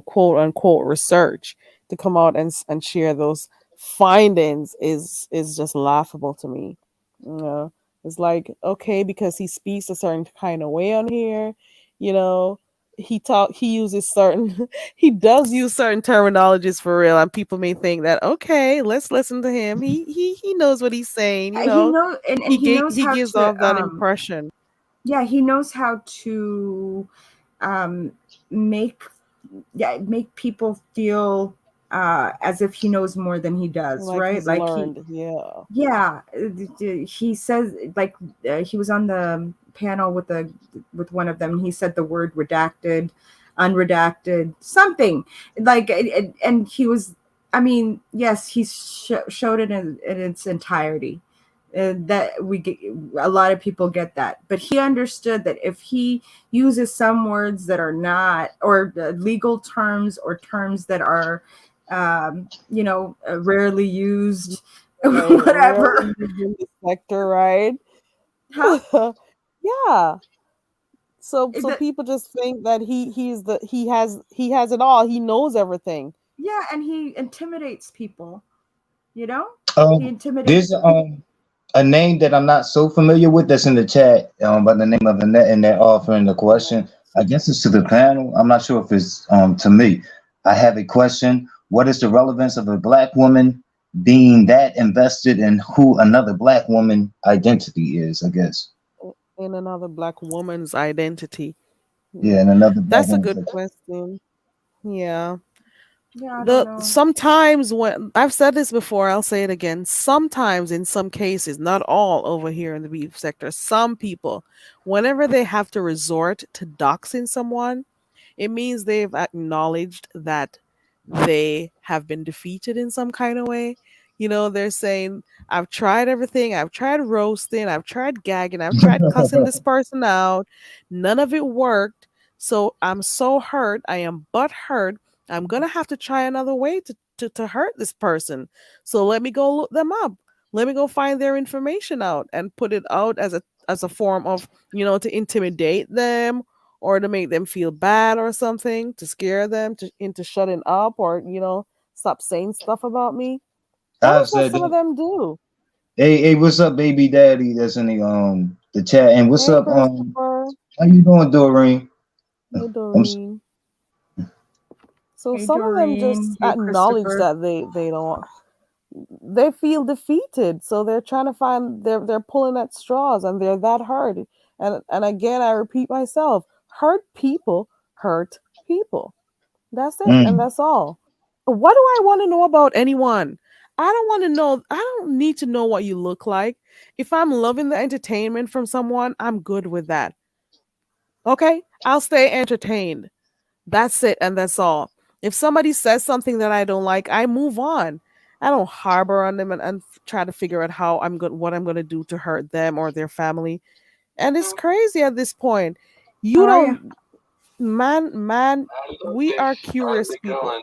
[SPEAKER 5] quote unquote research to come out and share those findings is just laughable to me. It's like, okay, because he speaks a certain kind of way on here, he uses certain he does use certain terminologies for real, and people may think that, okay, let's listen to him. He knows what he's saying,
[SPEAKER 6] He knows, and he knows
[SPEAKER 5] he
[SPEAKER 6] how
[SPEAKER 5] gives
[SPEAKER 6] to,
[SPEAKER 5] off that impression.
[SPEAKER 6] Yeah, he knows how to make people feel as if he knows more than he does,
[SPEAKER 5] Like
[SPEAKER 6] right?
[SPEAKER 5] he's
[SPEAKER 6] Like
[SPEAKER 5] learned,
[SPEAKER 6] he says, like he was on the panel with one of them, and he said the word redacted, unredacted, something like, and he was, I mean, yes, he showed it in its entirety. That we get, a lot of people get that, but he understood that if he uses some words that are not, or legal terms or terms that are rarely used, whatever,
[SPEAKER 5] in the sector, right?
[SPEAKER 6] huh?
[SPEAKER 5] Yeah. So people just think that he has it all. He knows everything.
[SPEAKER 6] Yeah, and he intimidates people. He
[SPEAKER 3] There's
[SPEAKER 6] intimidates
[SPEAKER 3] a name that I'm not so familiar with that's in the chat by the name of Annette, and they're offering the question. I guess it's to the panel. I'm not sure if it's to me. I have a question. What is the relevance of a black woman being that invested in who another black woman identity is, I guess?
[SPEAKER 5] In another black woman's identity.
[SPEAKER 3] Yeah, and another black
[SPEAKER 5] That's a good question. Yeah. Sometimes, when I've said this before, I'll say it again. Sometimes, in some cases, not all over here in the beef sector, some people, whenever they have to resort to doxing someone, it means they've acknowledged that they have been defeated in some kind of way. They're saying, I've tried everything. I've tried roasting. I've tried gagging. I've tried cussing this person out. None of it worked. So I'm so hurt. I am butt hurt. I'm going to have to try another way to hurt this person. So let me go look them up. Let me go find their information out and put it out as a form of, to intimidate them or to make them feel bad or something, to scare them into shutting up or, stop saying stuff about me. That's what some of them do.
[SPEAKER 3] Hey, what's up, baby daddy? That's in the chat. And what's up? How you doing, Doreen?
[SPEAKER 5] Hey, Doreen. So some
[SPEAKER 6] Doreen,
[SPEAKER 5] of them just acknowledge that they feel defeated. So they're trying to find, they're pulling at straws, and they're that hurt. And again, I repeat myself, hurt people hurt people. That's it. And that's all. What do I want to know about anyone? I don't want to know. I don't need to know what you look like. If I'm loving the entertainment from someone, I'm good with that. Okay? I'll stay entertained. That's it. And that's all. If somebody says something that I don't like, I move on. I don't harbor on them and try to figure out what I'm going to do to hurt them or their family. And it's crazy at this point. Man, we are curious people.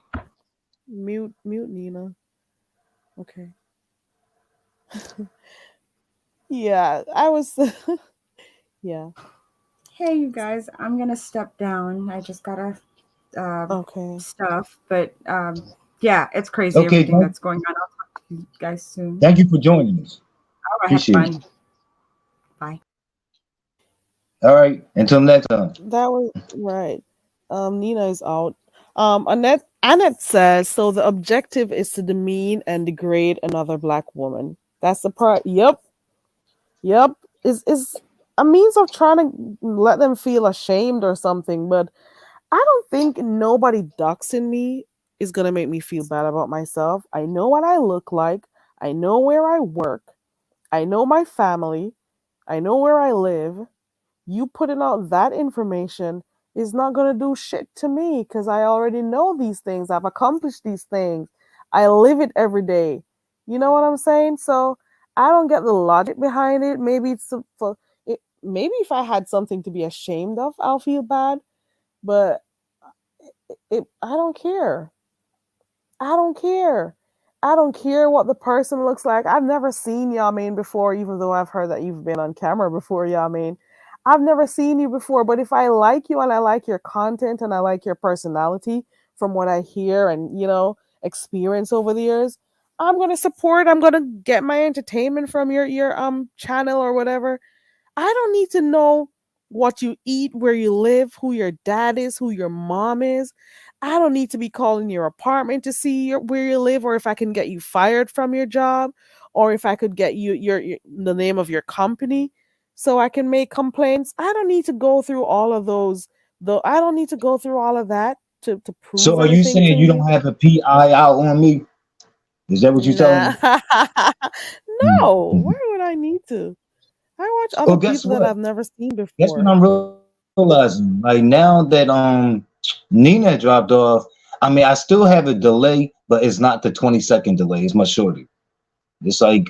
[SPEAKER 5] Mute Nina. Okay. Yeah, I was. Yeah.
[SPEAKER 6] Hey, you guys, I'm gonna step down. I just gotta stuff, but yeah, it's crazy everything that's going on. I'll talk to you guys soon.
[SPEAKER 3] Thank you for joining us.
[SPEAKER 6] All right, have fun. Bye.
[SPEAKER 3] All right, until next time.
[SPEAKER 5] That was right. Nina is out. Annette says, so the objective is to demean and degrade another black woman. That's the part. Yep. Yep. Is a means of trying to let them feel ashamed or something. But I don't think nobody doxing me is gonna make me feel bad about myself. I know what I look like. I know where I work. I know my family. I know where I live. You putting out that information is not going to do shit to me because I already know these things. I've accomplished these things. I live it every day. You know what I'm saying? So I don't get the logic behind it. Maybe it's for it. Maybe if I had something to be ashamed of, I'll feel bad. But I don't care. I don't care. I don't care what the person looks like. I've never seen Yamin before, even though I've heard that you've been on camera before, Yamin. I've never seen you before, but if I like you and I like your content and I like your personality from what I hear and, experience over the years, I'm going to support. I'm going to get my entertainment from your channel or whatever. I don't need to know what you eat, where you live, who your dad is, who your mom is. I don't need to be calling your apartment to see where you live, or if I can get you fired from your job, or if I could get you the name of your company so I can make complaints. I don't need to go through all of those. Though I don't need to go through all of that to
[SPEAKER 3] So
[SPEAKER 5] prove
[SPEAKER 3] are you
[SPEAKER 5] anything to
[SPEAKER 3] saying you
[SPEAKER 5] you.
[SPEAKER 3] don't have a PI out on me? Is that what you're telling
[SPEAKER 5] Nah.
[SPEAKER 3] me?
[SPEAKER 5] No,
[SPEAKER 3] Mhm.
[SPEAKER 5] why would I need to? I watch
[SPEAKER 3] Well,
[SPEAKER 5] other
[SPEAKER 3] guess
[SPEAKER 5] people that
[SPEAKER 3] what?
[SPEAKER 5] I've never seen
[SPEAKER 3] Guess what
[SPEAKER 5] before.
[SPEAKER 3] I'm realizing? Like now that Nina dropped off, I mean I still have a delay, but it's not the 20-second delay. It's much shorter. It's like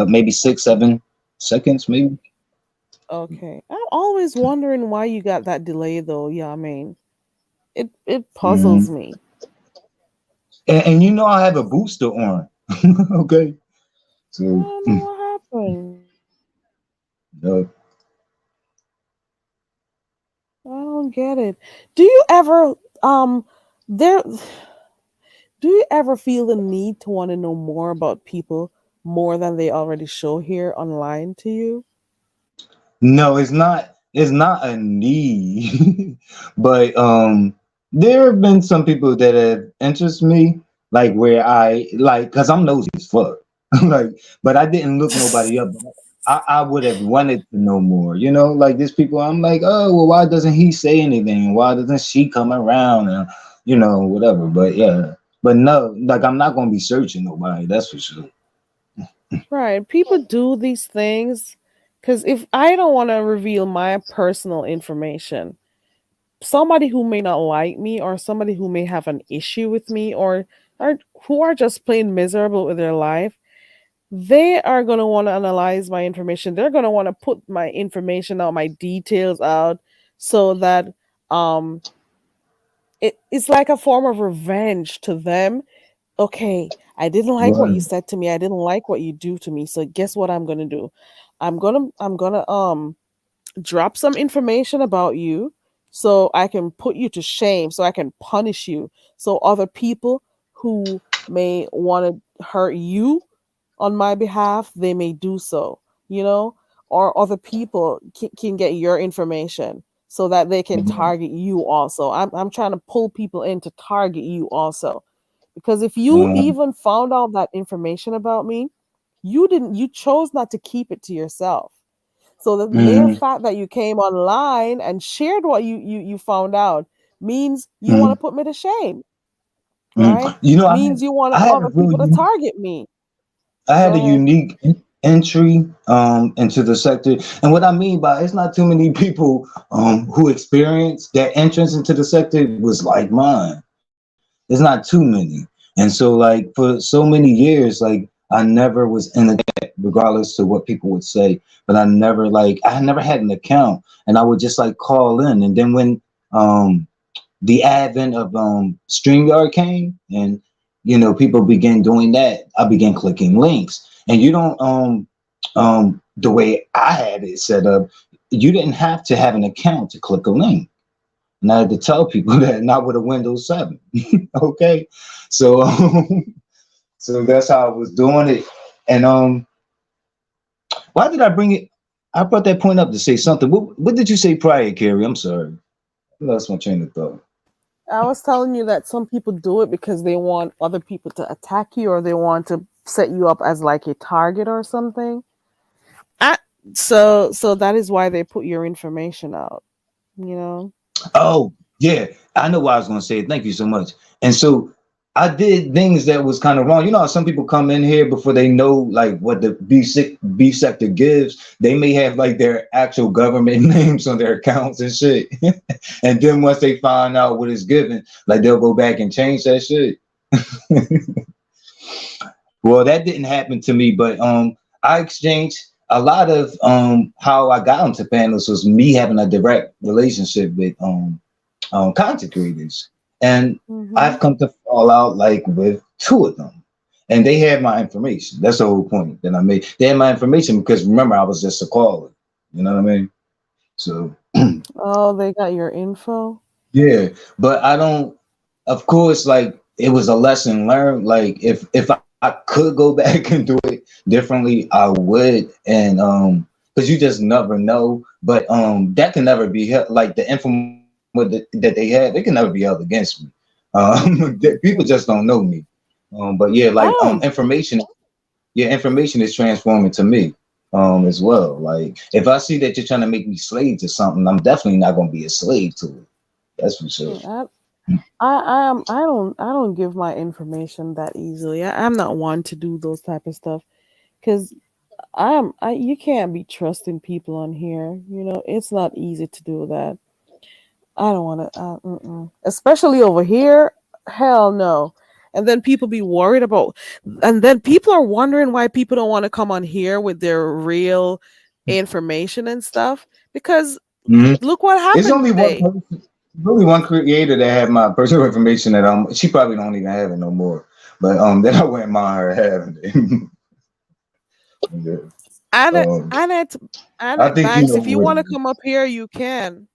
[SPEAKER 3] maybe 6-7 seconds, maybe.
[SPEAKER 5] Okay. I'm always wondering why you got that delay though, yeah, I mean. It
[SPEAKER 3] Mhm.
[SPEAKER 5] puzzles me.
[SPEAKER 3] And you know I have a booster on. Okay.
[SPEAKER 5] I
[SPEAKER 3] So
[SPEAKER 5] don't know what happened.
[SPEAKER 3] uh,
[SPEAKER 5] I don't get it. Do you ever there do you ever feel the need to want to know more about people more than they already show here online to you?
[SPEAKER 3] no, it's not a need. But there have been some people that have interested me, like where I like because I'm nosy as fuck. Like, but I didn't look nobody up. I would have wanted to know more, like these people. I'm like, oh well, why doesn't he say anything? Why doesn't she come around and whatever? But yeah, but no, like I'm not gonna be searching nobody, that's for sure.
[SPEAKER 5] Right. People do these things because if I don't want to reveal my personal information, somebody who may not like me or somebody who may have an issue with me or who are just plain miserable with their life, they are going to want to analyze my information. They're going to want to put my information out, my details out so that um it's like a form of revenge to them. Okay, I didn't like what you
[SPEAKER 3] Right.
[SPEAKER 5] said to me. I didn't like what you do to me. So guess what I'm going to do? I'm going to drop some information about you so I can put you to shame, so I can punish you. So other people who may want to hurt you on my behalf, they may do so, you know, or other people can get your information so that they can target you also. I'm trying to pull people in to target you also. Because if you
[SPEAKER 3] Uh,
[SPEAKER 5] even found out that information about me, you chose not to keep it to yourself. So the mere
[SPEAKER 3] mhm,
[SPEAKER 5] fact that you came online and shared what you found out means you want to
[SPEAKER 3] mhm,
[SPEAKER 5] put me to shame, right?
[SPEAKER 3] mhm.
[SPEAKER 5] Means you want
[SPEAKER 3] I had a
[SPEAKER 5] other
[SPEAKER 3] real
[SPEAKER 5] people to
[SPEAKER 3] unique
[SPEAKER 5] target me.
[SPEAKER 3] I
[SPEAKER 5] Go
[SPEAKER 3] had a
[SPEAKER 5] ahead.
[SPEAKER 3] unique entry into the sector, and what I mean by it's not too many people who experienced that entrance into the sector was like mine. There's not too many, and so like for so many years, like I never was in the chat, regardless to what people would say. But I never had an account, and I would just like call in, and then when um the advent of StreamYard came and people began doing that, I began clicking links. And you don't the way I had it set up, you didn't have to have an account to click a link. And I had to tell people that not with a Windows 7. Okay. So so that's how I was doing it. And why did I bring it? I brought that point up to say something. What did you say prior, Carrie? I'm sorry. I lost my train of thought.
[SPEAKER 5] I was telling you that some people do it because they want other people to attack you or they want to set you up as like a target or something. I, so that is why they put your information out, you know.
[SPEAKER 3] Oh, yeah. I know what I was gonna say. Thank you so much. And so I did things that was kind of wrong. You know how some people come in here before they know like what the B sector gives. They may have like their actual government names on their accounts and shit. And then once they find out what is given, like they'll go back and change that shit. Well, that didn't happen to me, but I exchanged a lot of how I got into panels was me having a direct relationship with content creators, and
[SPEAKER 5] Hmm.
[SPEAKER 3] I've come to fall out like with two of them, and they had my information. That's the whole point that I made. They had my information because remember I was just a caller. You know what I mean? So
[SPEAKER 5] Oh, they got your info.
[SPEAKER 3] yeah, but I don't. Of course, like it was a lesson learned. Like if I could go back and do it differently, I would. And because you just never know. But that can never be held. Like the info that they had, it can never be held against me. People just don't know me. But yeah,
[SPEAKER 5] I
[SPEAKER 3] like
[SPEAKER 5] don't.
[SPEAKER 3] information. Yeah, information is transforming to me as well. Like if I see that you're trying to make me slave to something, I'm definitely not going to be a slave to it. That's for sure.
[SPEAKER 5] I don't give my information that easily. I'm not one to do those type of stuff because you can't be trusting people on here. You know, it's not easy to do that. I don't want to, especially over here. Hell no. And then people be worried about, and then people are wondering why people don't want to come on here with their real information and stuff because
[SPEAKER 3] Mhm.
[SPEAKER 5] look what
[SPEAKER 3] It's
[SPEAKER 5] happened
[SPEAKER 3] only one
[SPEAKER 5] today.
[SPEAKER 3] person, really one creator that had my personal information that she probably don't even have it no more. But that I wouldn't mind her having it. Yeah.
[SPEAKER 5] Annette,
[SPEAKER 3] um,
[SPEAKER 5] Annette,
[SPEAKER 3] I
[SPEAKER 5] Annette
[SPEAKER 3] think you
[SPEAKER 5] Banks,
[SPEAKER 3] know
[SPEAKER 5] if you
[SPEAKER 3] what it
[SPEAKER 5] want to
[SPEAKER 3] is.
[SPEAKER 5] come up here, you can.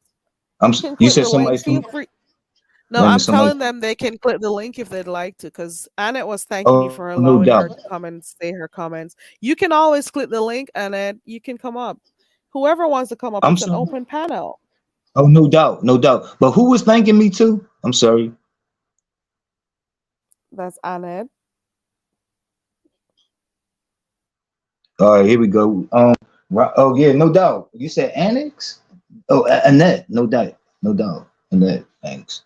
[SPEAKER 5] You can
[SPEAKER 3] You
[SPEAKER 5] click
[SPEAKER 3] said
[SPEAKER 5] the link.
[SPEAKER 3] somebody
[SPEAKER 5] Feel
[SPEAKER 3] from
[SPEAKER 5] free. No, I'm
[SPEAKER 3] somebody.
[SPEAKER 5] telling them they can click the link if they'd like to, because Annette was thanking me
[SPEAKER 3] Oh,
[SPEAKER 5] for
[SPEAKER 3] no
[SPEAKER 5] allowing
[SPEAKER 3] doubt.
[SPEAKER 5] her to come and say her comments. You can always click the link, Annette. You can come up. Whoever wants to come up,
[SPEAKER 3] I'm
[SPEAKER 5] it's an
[SPEAKER 3] sorry.
[SPEAKER 5] open panel.
[SPEAKER 3] Oh, no doubt, no doubt. But who was thanking me too? I'm sorry.
[SPEAKER 5] That's Annette.
[SPEAKER 3] All right, here we go. Oh yeah, no doubt. You said Annex? Oh, Annette, no doubt, no doubt. Annette, thanks.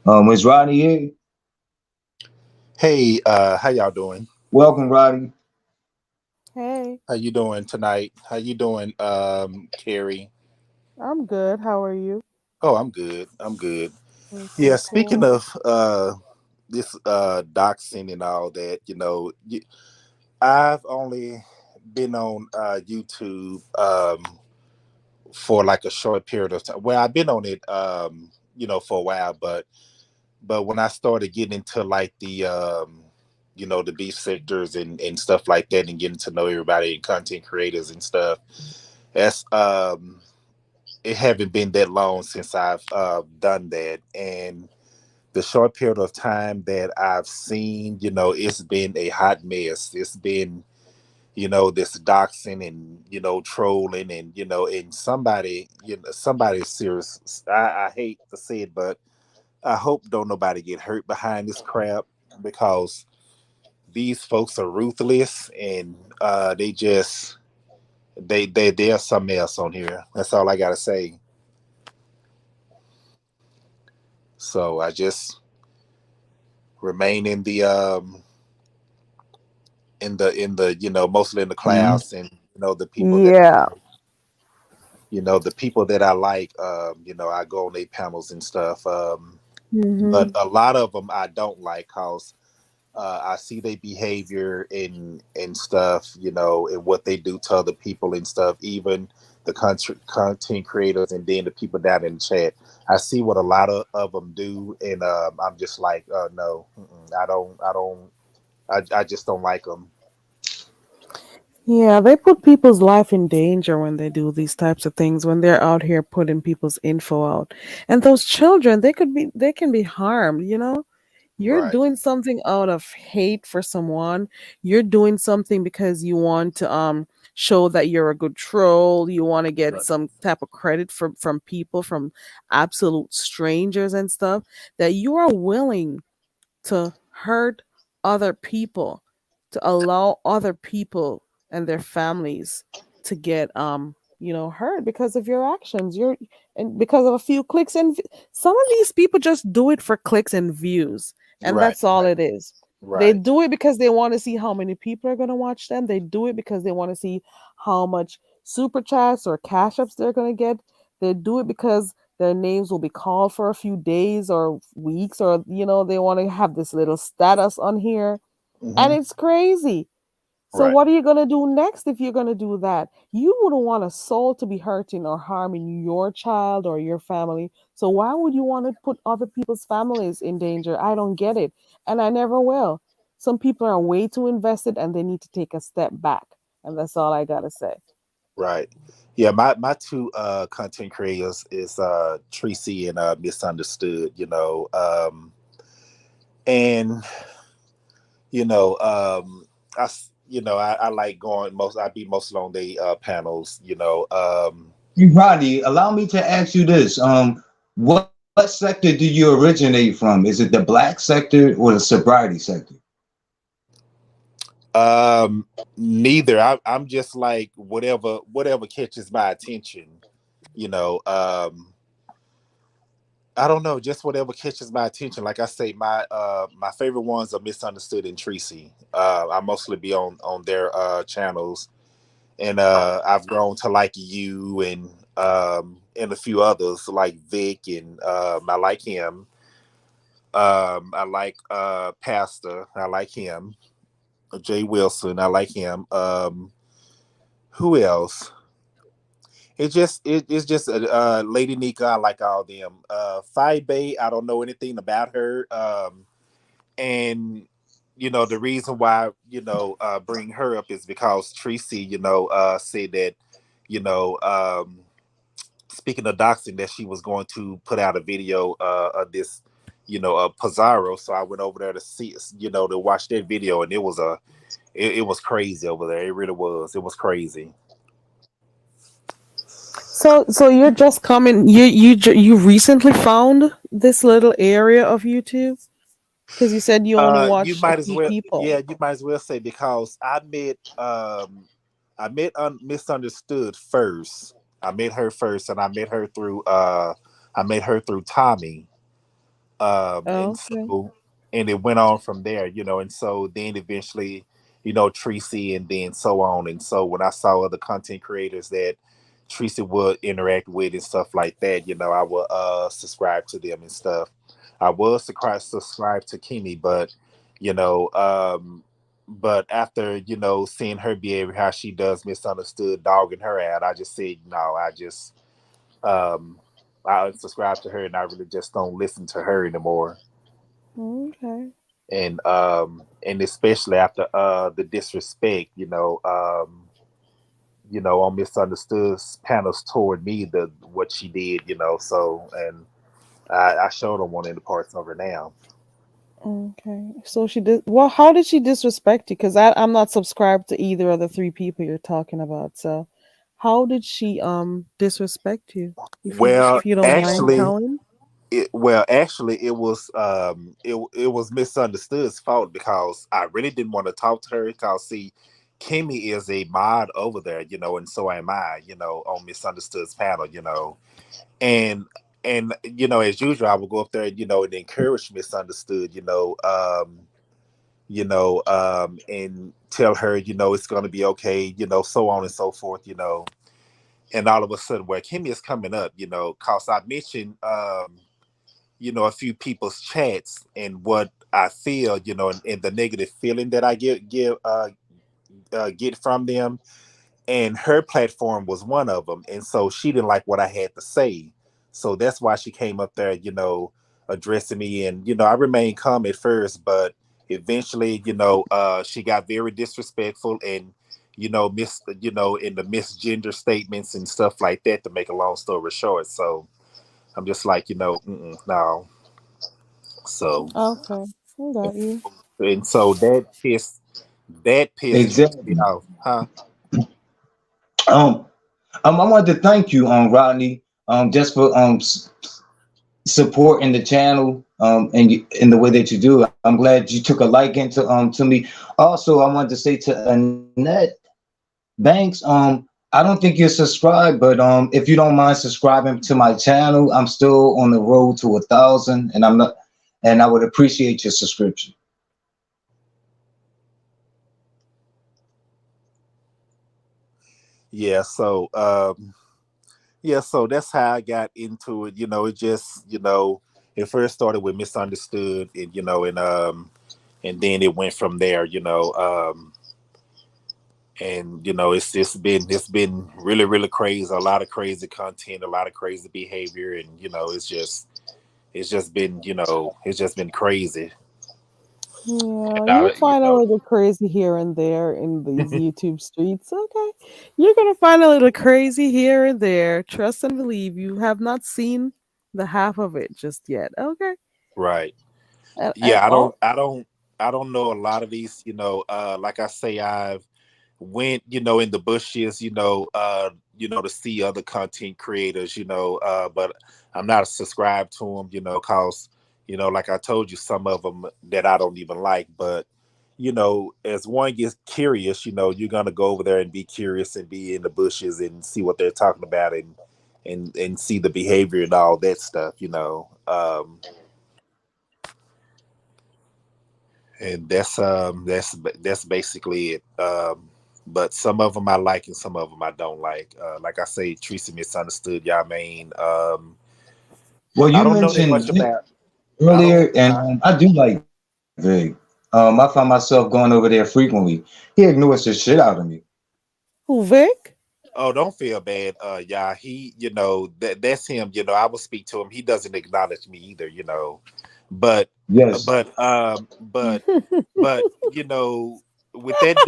[SPEAKER 3] Is Rodney here?
[SPEAKER 7] Hey, how y'all doing?
[SPEAKER 3] Welcome, Rodney.
[SPEAKER 5] Hey,
[SPEAKER 7] How you doing tonight? How you doing, Carrie?
[SPEAKER 5] I'm good. How are you?
[SPEAKER 7] Oh, I'm good. I'm good.
[SPEAKER 5] Okay,
[SPEAKER 7] Yeah, speaking
[SPEAKER 5] cool.
[SPEAKER 7] of this doxing and all that, I've only been on YouTube for like a short period of time. Well, I've been on it for a while, but when I started getting into like the beef sectors and stuff like that and getting to know everybody and content creators and stuff, that's it haven't been that long since I've done that. And the short period of time that I've seen, it's been a hot mess. It's been, this doxing and, trolling and, and somebody's serious. I hate to say it, but I hope don't nobody get hurt behind this crap because these folks are ruthless and they're something else on here. That's all I gotta say. So I just remain in the mostly in the
[SPEAKER 3] Mhm.
[SPEAKER 7] class and the people that
[SPEAKER 5] Yeah.
[SPEAKER 7] the people that I like, I go on their panels and stuff. But
[SPEAKER 5] Hmm.
[SPEAKER 7] a lot of them I don't like cause I see their behavior and stuff, and what they do to other people and stuff, even the content creators and then the people down in the chat. I see what a lot of them do, and I'm just like, no, I just don't like them.
[SPEAKER 5] Yeah, they put people's life in danger when they do these types of things, when they're out here putting people's info out. And those children, they can be harmed, you know? You're
[SPEAKER 7] Right.
[SPEAKER 5] doing something out of hate for someone. You're doing something because you want to show that you're a good troll. You want to get
[SPEAKER 7] Right.
[SPEAKER 5] some type of credit from people, from absolute strangers and stuff, that you are willing to hurt other people, to allow other people and their families to get hurt because of your actions. You're and because of a few clicks and some of these people just do it for clicks and views, and
[SPEAKER 7] Right.
[SPEAKER 5] that's all it is. They
[SPEAKER 7] Right.
[SPEAKER 5] do it because they want to see how many people are going to watch them. They do it because they want to see how much super chats or cash ups they're going to get. They do it because their names will be called for a few days or weeks, or they want to have this little status on here, and
[SPEAKER 7] Hmm.
[SPEAKER 5] it's crazy. So
[SPEAKER 7] Right.
[SPEAKER 5] what are you going to do next if you're going to do that? You wouldn't want a soul to be hurting or harming your child or your family. So why would you want to put other people's families in danger? I don't get it, and I never will. Some people are way too invested and they need to take a step back, and that's all I got to say.
[SPEAKER 7] Right. Yeah, my two content creators is Tracy and Misunderstood, and I like going most. I be most on the panels.
[SPEAKER 3] Rodney, allow me to ask you this. What sector do you originate from? Is it the black sector or the sobriety sector?
[SPEAKER 7] Neither. I'm just like whatever catches my attention. You know, I don't know, just whatever catches my attention. Like I say, my favorite ones are Misunderstood and Tracy. I mostly be on their channels, and I've grown to like you and a few others like Vic, and I like him. I like Pastor. I like him. Jay Wilson. I like him. Who else? It's just Lady Nika. I like all them. Phi Bay. I don't know anything about her. And the reason why bring her up is because Tracy said that you know speaking of doxing, that she was going to put out a video of this Pizarro. So I went over there to see to watch that video, and it was crazy over there. It really was. It was crazy.
[SPEAKER 5] So you're just coming. You recently found this little area of YouTube because you said you only
[SPEAKER 7] You
[SPEAKER 5] watch a
[SPEAKER 7] might as
[SPEAKER 5] few
[SPEAKER 7] well,
[SPEAKER 5] people.
[SPEAKER 7] yeah, you might as well say, because I met Misunderstood first. I met her first, and I met her through Tommy. And
[SPEAKER 5] Okay.
[SPEAKER 7] so and it went on from there, and so then eventually, Tracy, and then so on. And so when I saw other content creators that Tracy would interact with and stuff like that, I would subscribe to them and stuff. I was subscribed to Kimi, but after seeing her behavior, how she does Misunderstood dogging her out, I just said no. Um I unsubscribe to her, and I really just don't listen to her anymore.
[SPEAKER 5] Okay.
[SPEAKER 7] And especially after the disrespect, on Misunderstood's panels toward me, the what she did, so, and I showed them one of the parts of her now.
[SPEAKER 5] Okay. So she did. Well, how did she disrespect you? Because I'm not subscribed to either of the three people you're talking about. So, how did she disrespect you?
[SPEAKER 7] Well,
[SPEAKER 5] If you don't mind
[SPEAKER 7] actually,
[SPEAKER 5] telling.
[SPEAKER 7] it was it was Misunderstood's fault, because I really didn't want to talk to her, because see, Kimmy is a mod over there, and so am I, on Misunderstood's panel, and as usual, I would go up there, and encourage Misunderstood, and tell her, it's going to be okay, so on and so forth, and all of a sudden, where Kimmy is coming up, cause I mentioned, a few people's chats and what I feel, and the negative feeling that I get from them, and her platform was one of them, and so she didn't like what I had to say, so that's why she came up there, addressing me, and I remained calm at first, but eventually, she got very disrespectful, and in the misgender statements and stuff like that. To make a long story short, so I'm just like, no. So
[SPEAKER 5] Okay. I got you.
[SPEAKER 7] And so that pissed
[SPEAKER 3] Exactly.
[SPEAKER 7] me off, huh?
[SPEAKER 3] Um, I wanted to thank you, Rodney, just for supporting the channel, and in the way that you do. I'm glad you took a liking to me. Also, I wanted to say to Annette Banks, I don't think you're subscribed, but if you don't mind subscribing to my channel, I'm still on the road to 1,000, and I'm not, and I would appreciate your subscription.
[SPEAKER 7] Yeah, so that's how I got into it. It just, it first started with Misunderstood, and then it went from there, and it's been really, really crazy, a lot of crazy content, a lot of crazy behavior, and it's just been crazy.
[SPEAKER 5] Yeah,
[SPEAKER 7] And
[SPEAKER 5] you'll
[SPEAKER 7] I,
[SPEAKER 5] find a little crazy here and there in these YouTube streets. Okay. You're gonna find a little crazy here and there. Trust and believe you have not seen the half of it just yet. Okay.
[SPEAKER 7] right.
[SPEAKER 5] And
[SPEAKER 7] Yeah, I don't
[SPEAKER 5] all
[SPEAKER 7] I don't I don't know a lot of these, like I say, I've went, in the bushes, to see other content creators, but I'm not subscribed to them, cause, like I told you, some of them that I don't even like, but as one gets curious, you're gonna go over there and be curious and be in the bushes and see what they're talking about, and see the behavior and all that stuff, and that's basically it. But some of them I like and some of them I don't like. Like I say, Teresa Misunderstood, y'all mean.
[SPEAKER 3] Well,
[SPEAKER 7] I
[SPEAKER 3] you
[SPEAKER 7] don't know that
[SPEAKER 3] mentioned
[SPEAKER 7] much about. I don't.
[SPEAKER 3] earlier, and I do like Vig. I find myself going over there frequently. He ignores the shit out of me.
[SPEAKER 5] who Vic?
[SPEAKER 7] Oh, don't feel bad, yeah. He, that's him. I will speak to him. He doesn't acknowledge me either. But,
[SPEAKER 3] Yes.
[SPEAKER 7] but with that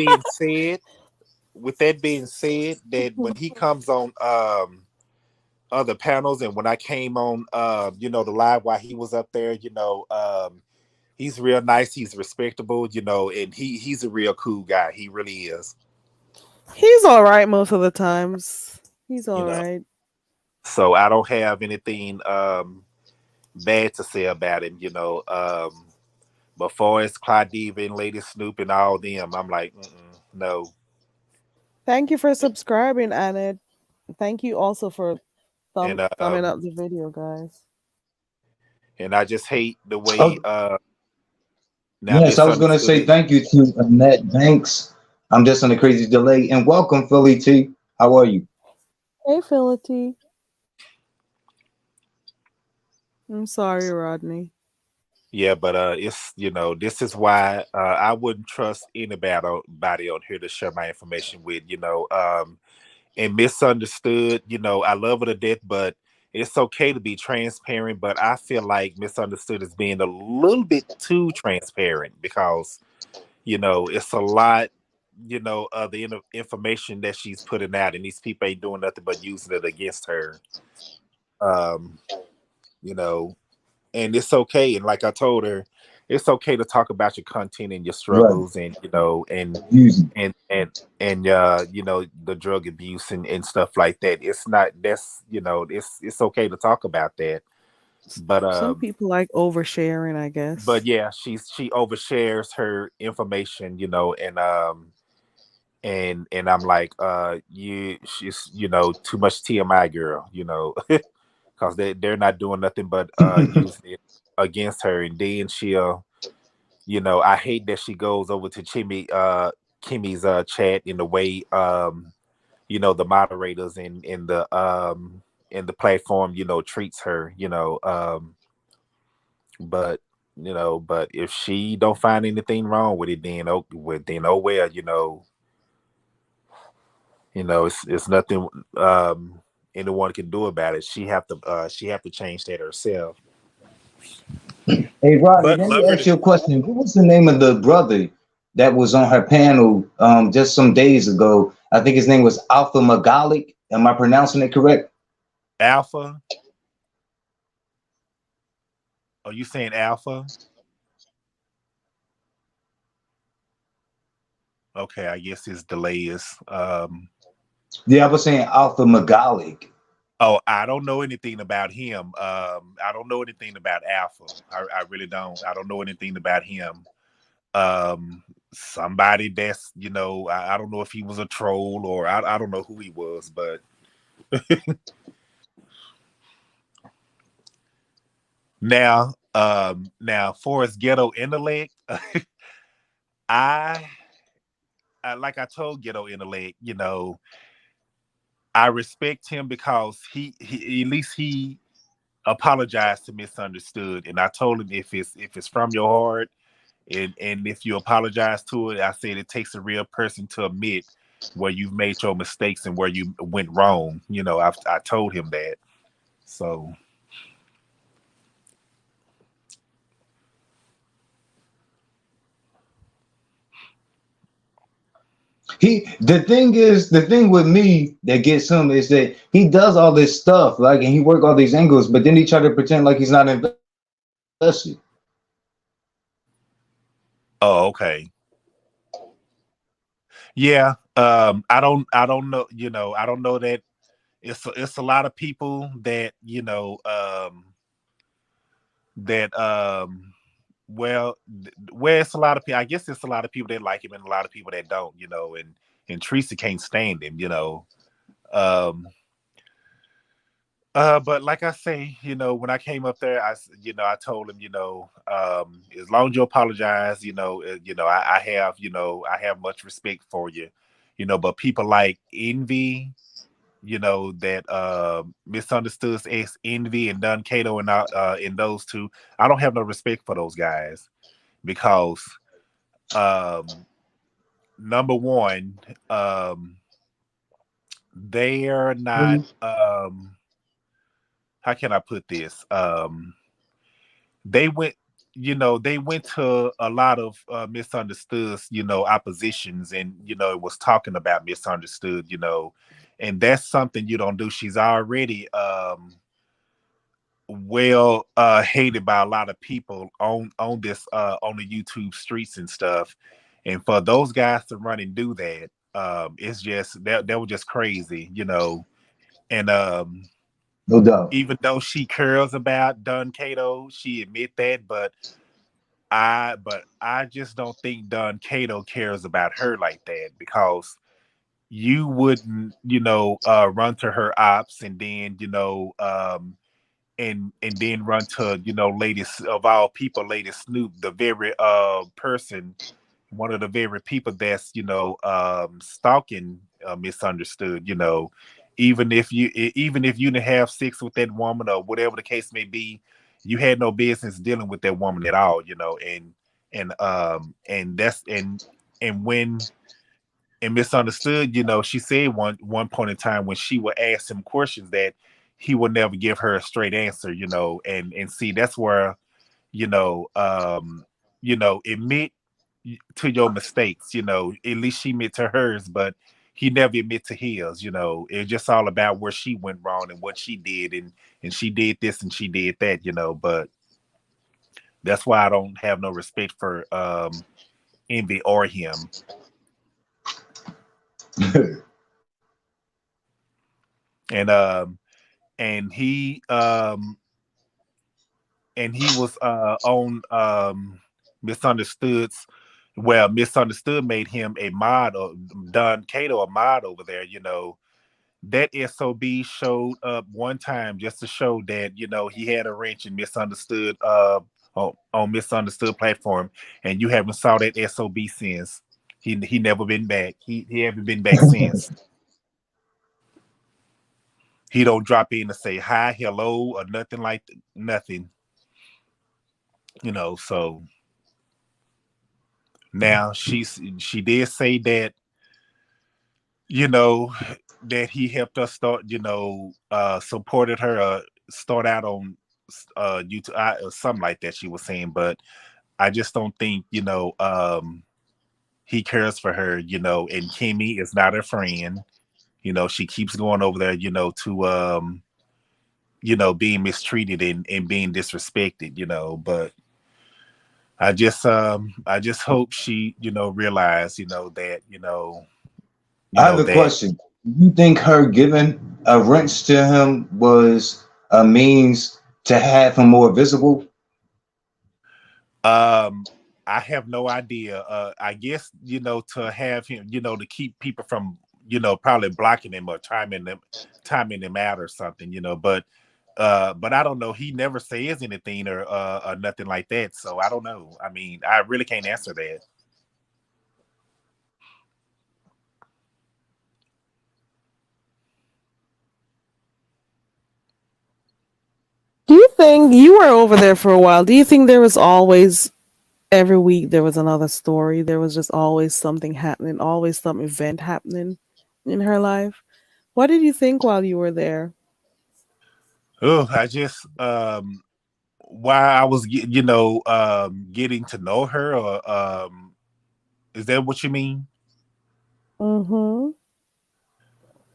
[SPEAKER 7] being said, that when he comes on other panels, and when I came on the live while he was up there, he's real nice, he's respectable, and he's a real cool guy. He really is.
[SPEAKER 5] He's all right most of the times. He's
[SPEAKER 7] You
[SPEAKER 5] all
[SPEAKER 7] know.
[SPEAKER 5] right.
[SPEAKER 7] So I don't have anything bad to say about him, but far as Clyde Diva and Lady Snoop and all them, I'm like, no.
[SPEAKER 5] Thank you for subscribing, Annette. Thank you also for
[SPEAKER 7] And
[SPEAKER 5] thumbing up the video, guys.
[SPEAKER 7] and I just hate the way
[SPEAKER 3] Oh,
[SPEAKER 7] now
[SPEAKER 3] yes, I was going to say
[SPEAKER 7] Misunderstood.
[SPEAKER 3] thank you to Annette Banks. I'm just on a crazy delay. And welcome, Philly T. How are you?
[SPEAKER 5] Hey, Phility. I'm sorry, Rodney.
[SPEAKER 7] Yeah, but it's this is why I wouldn't trust anybody on here to share my information with, and Misunderstood, I love her to death, but it's okay to be transparent, but I feel like Misunderstood is being a little bit too transparent, because it's a lot, the information that she's putting out, and these people ain't doing nothing but using it against her. um you know and it's okay, and like I told her, it's okay to talk about your content and your
[SPEAKER 3] Right.
[SPEAKER 7] struggles, and
[SPEAKER 3] Using.
[SPEAKER 7] the drug abuse and stuff like that. It's not that's it's okay to talk about that, but
[SPEAKER 5] Some people like oversharing, I guess.
[SPEAKER 7] yeah, she overshares her information, and I'm like, she's too much TMI, girl, because they're not doing nothing but using it against her, and then she'll, I hate that she goes over to Kimmy's chat in the way the moderators in the platform treats her, but but if she don't find anything wrong with it, then oh well, it's nothing anyone can do about it. She have to change that herself.
[SPEAKER 3] Hey, Rodney,
[SPEAKER 7] But
[SPEAKER 3] let
[SPEAKER 7] love
[SPEAKER 3] me
[SPEAKER 7] her
[SPEAKER 3] ask
[SPEAKER 7] to
[SPEAKER 3] you a question. What was the name of the brother that was on her panel just some days ago? I think his name was Alpha Magalik. Am I pronouncing it correct?
[SPEAKER 7] Alpha. Are you saying Alpha? Okay, I guess his delay is.
[SPEAKER 3] Yeah, I was saying Alpha Megalik.
[SPEAKER 7] Oh, I don't know anything about him. I don't know anything about Alpha. I really don't. I don't know anything about him. Somebody that's, I don't know if he was a troll or I don't know who he was, but now for his ghetto intellect, I like I told Ghetto Intellect, I respect him because he at least he apologized to Misunderstood, and I told him if it's from your heart, and if you apologize to it, I said it takes a real person to admit where you've made your mistakes and where you went wrong. I told him that. So
[SPEAKER 3] The thing with me that gets him is that he does all this stuff, like, and he work all these angles, but then he try to pretend like he's not invested.
[SPEAKER 7] oh, okay. Yeah. I don't know, I don't know that it's a lot of people that, that well where it's a lot of people. I guess it's a lot of people that like him and a lot of people that don't, and Teresa can't stand him, um but like I say, when I came up there, I told him, as long as you apologize, I have, I have much respect for you, but people like Envy, that Misunderstood ex Envy and Don Cato and in those two, I don't have no respect for those guys because number one, they are not how can I put this? They went, they went to a lot of Misunderstood, oppositions, and it was talking about Misunderstood, and that's something you don't do. She's already well hated by a lot of people on this on the YouTube streets and stuff. And for those guys to run and do that, it's just that was just crazy, and
[SPEAKER 3] No doubt.
[SPEAKER 7] even though she cares about Don Cato, she admit that, but I just don't think Don Cato cares about her like that, because you wouldn't, run to her ops and then, and then run to, Lady of all people, Lady Snoop, the very person, one of the very people that's, stalking Misunderstood, even if you didn't have sex with that woman or whatever the case may be, you had no business dealing with that woman at all, and that's and when and Misunderstood, she said one point in time when she would ask him questions that he would never give her a straight answer, and see, that's where, admit to your mistakes, at least she admit to hers, but he never admit to his, it's just all about where she went wrong and what she did, and she did this and she did that, but that's why I don't have no respect for Envy or him. And he was on Misunderstood's. Well, Misunderstood made him a mod, or Don Cato a mod over there. That SOB showed up one time just to show that he had a wrench in Misunderstood on Misunderstood platform, and you haven't saw that SOB since. He never been back. He haven't been back since. He don't drop in to say hi, hello, or nothing like nothing. So now she did say that, that he helped us start, supported her start out on YouTube or something like that she was saying, but I just don't think, he cares for her, and Kimmy is not her friend. She keeps going over there, to being mistreated and being disrespected, but I just hope she, realize, that,
[SPEAKER 3] I have a
[SPEAKER 7] that
[SPEAKER 3] question. You think her giving a wrench to him was a means to have him more visible?
[SPEAKER 7] um I have no idea. I guess, to have him, to keep people from, probably blocking him or timing them out or something, but I don't know. He never says anything or nothing like that. So I don't know. I mean, I really can't answer that.
[SPEAKER 5] Do you think you were over there for a while? Do you think there was always every week there was another story? There was just always something happening, always some event happening in her life. What did you think while you were there?
[SPEAKER 7] Oh, I just while I was getting to know her, or is that what you mean?
[SPEAKER 5] Mm-hmm.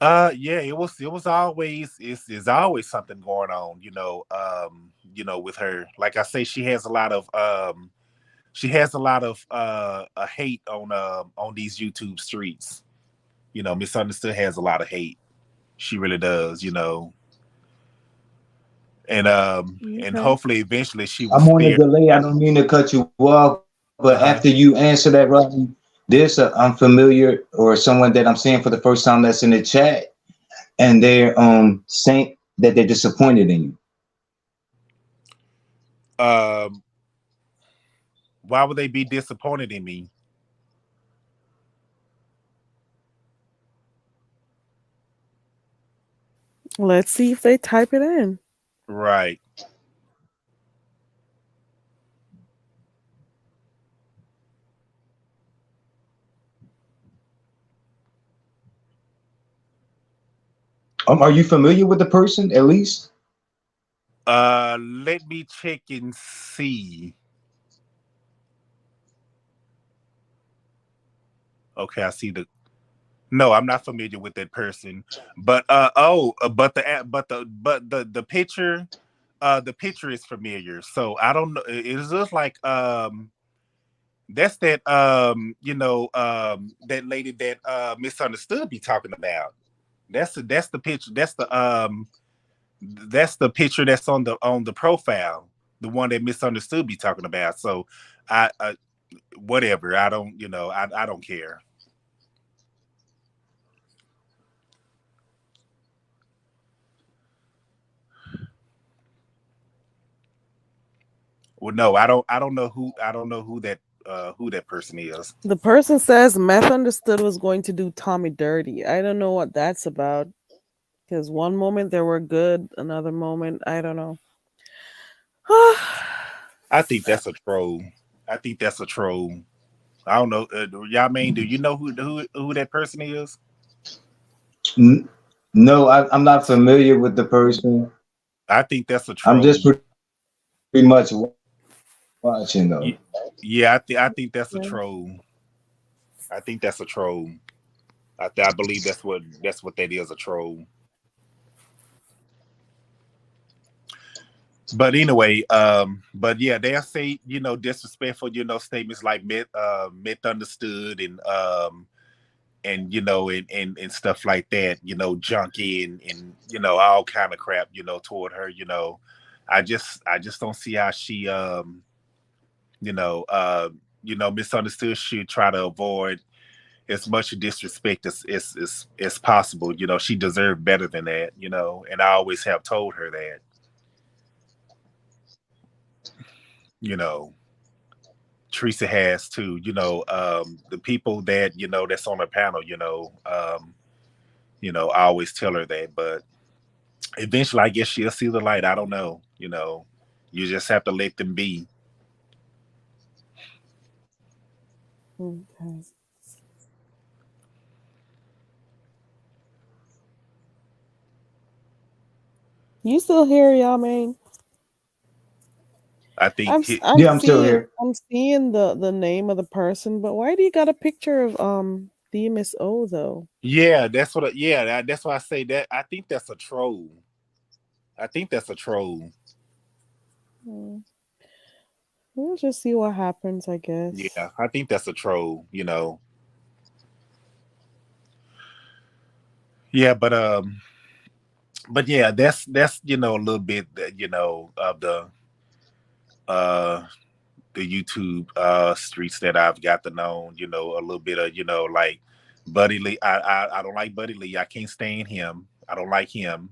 [SPEAKER 7] Yeah, it was always it's always something going on, with her. Like I say, she has a lot of a hate on these YouTube streets. Misunderstood has a lot of hate. She really does, and
[SPEAKER 5] Okay.
[SPEAKER 7] hopefully eventually she will
[SPEAKER 3] I'm on a
[SPEAKER 7] spare.
[SPEAKER 3] delay. I don't mean to cut you off, but
[SPEAKER 7] Uh-huh.
[SPEAKER 3] after you answer that, Rodney, there's a unfamiliar or someone that I'm seeing for the first time that's in the chat, and they're saying that they're disappointed in you.
[SPEAKER 7] Um, why would they be disappointed in me?
[SPEAKER 5] Let's see if they type it in.
[SPEAKER 7] Right.
[SPEAKER 3] Are you familiar with the person at least?
[SPEAKER 7] Let me check and see. Okay, I see the. No, I'm not familiar with that person. But the picture, the picture is familiar. So I don't know. It looks like that's that lady that misunderstood be talking about. That's the picture. That's the picture that's on the profile. The one that misunderstood be talking about. So I whatever. I don't I don't care. Well, no, I don't know who that person is.
[SPEAKER 5] The person says Meth Understood was going to do Tommy dirty. I don't know what that's about. Because one moment they were good, another moment, I don't know.
[SPEAKER 7] I think that's a troll. I think that's a troll. I don't know. Y'all mean, do you know who that person is?
[SPEAKER 3] No, I'm not familiar with the person.
[SPEAKER 7] I think that's a
[SPEAKER 3] I'm
[SPEAKER 7] troll.
[SPEAKER 3] just pretty much watching though.
[SPEAKER 7] Yeah, I think that's a troll. I think that's a troll. I believe that's what that is, a troll. But anyway, but yeah, they'll say, disrespectful, statements like myth understood and and stuff like that, junkie and all kind of crap, toward her, I just don't see how she you know, misunderstood should try to avoid as much disrespect as possible. She deserved better than that, and I always have told her that, you know. Teresa has too, the people that, that's on her panel, I always tell her that, but eventually I guess she'll see the light. I don't know, you just have to let them be.
[SPEAKER 5] Okay. You still here, y'all, man?
[SPEAKER 7] I think
[SPEAKER 5] I'm
[SPEAKER 3] Yeah, I'm still
[SPEAKER 5] seeing
[SPEAKER 3] here.
[SPEAKER 5] the name of the person, but why do you got a picture of DMSO though?
[SPEAKER 7] yeah, that's why I say that. I think that's a troll. I think that's a troll.
[SPEAKER 5] Hmm. We'll just see what happens, I guess.
[SPEAKER 7] Yeah, I think that's a troll, you know. Yeah, but yeah, that's you know a little bit you know of uh the YouTube streets that I've got to know, you know, a little bit of, you know, like Buddy Lee. I don't like Buddy Lee. I can't stand him. I don't like him.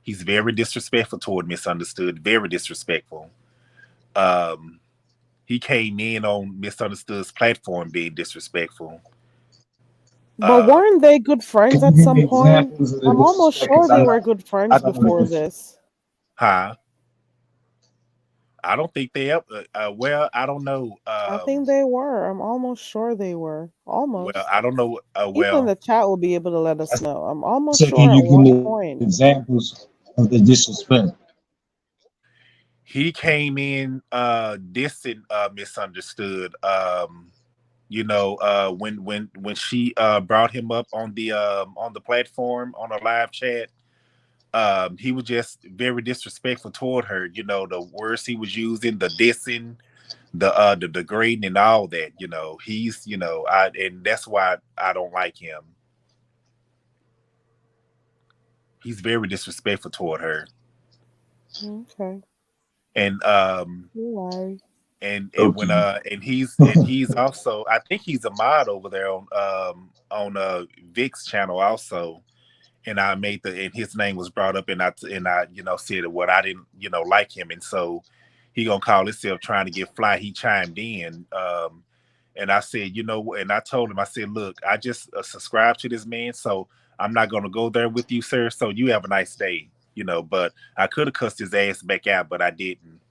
[SPEAKER 7] He's very disrespectful toward Misunderstood, very disrespectful. Um he came in on Misunderstood's platform being disrespectful.
[SPEAKER 5] But weren't they good friends
[SPEAKER 3] Can
[SPEAKER 5] at
[SPEAKER 3] you give
[SPEAKER 5] some
[SPEAKER 3] me
[SPEAKER 5] point?
[SPEAKER 3] examples of the
[SPEAKER 5] I'm almost
[SPEAKER 3] disrespect?
[SPEAKER 5] sure
[SPEAKER 3] 'Cause
[SPEAKER 5] they
[SPEAKER 3] I'm
[SPEAKER 5] were
[SPEAKER 3] not,
[SPEAKER 5] good
[SPEAKER 3] I
[SPEAKER 5] friends
[SPEAKER 3] don't
[SPEAKER 5] before
[SPEAKER 3] know.
[SPEAKER 5] this.
[SPEAKER 7] Huh? I don't think they ever well, I don't know.
[SPEAKER 5] I think they were. I'm almost sure they were.
[SPEAKER 7] Well,
[SPEAKER 5] Almost.
[SPEAKER 7] I don't know
[SPEAKER 5] People in
[SPEAKER 7] well,
[SPEAKER 5] the chat will be able to let us
[SPEAKER 3] I
[SPEAKER 5] know. I'm almost
[SPEAKER 3] said, can
[SPEAKER 5] sure at
[SPEAKER 3] you give
[SPEAKER 5] one
[SPEAKER 3] me
[SPEAKER 5] point.
[SPEAKER 3] examples of the disrespect?
[SPEAKER 7] he came in dissing Misunderstood. You know, when she brought him up on the platform on a live chat, he was just very disrespectful toward her. You know, the words he was using, the dissing, the degrading, and all that. You know, he's you know, and that's why I don't like him. He's very disrespectful toward her,
[SPEAKER 5] Okay.
[SPEAKER 7] and
[SPEAKER 5] You're right.
[SPEAKER 7] and when
[SPEAKER 3] Okay.
[SPEAKER 7] and he's also I think he's a mod over there on Vic's channel also. And I made and his name was brought up, and I you know said what I didn't you know like him, and so he gonna call himself trying to get fly. He chimed in, and I said, you know, and I told him, I said, look, I just subscribe to this man, so I'm not gonna go there with you, sir. So you have a nice day, you know. But I could have cussed his ass back out, but I didn't.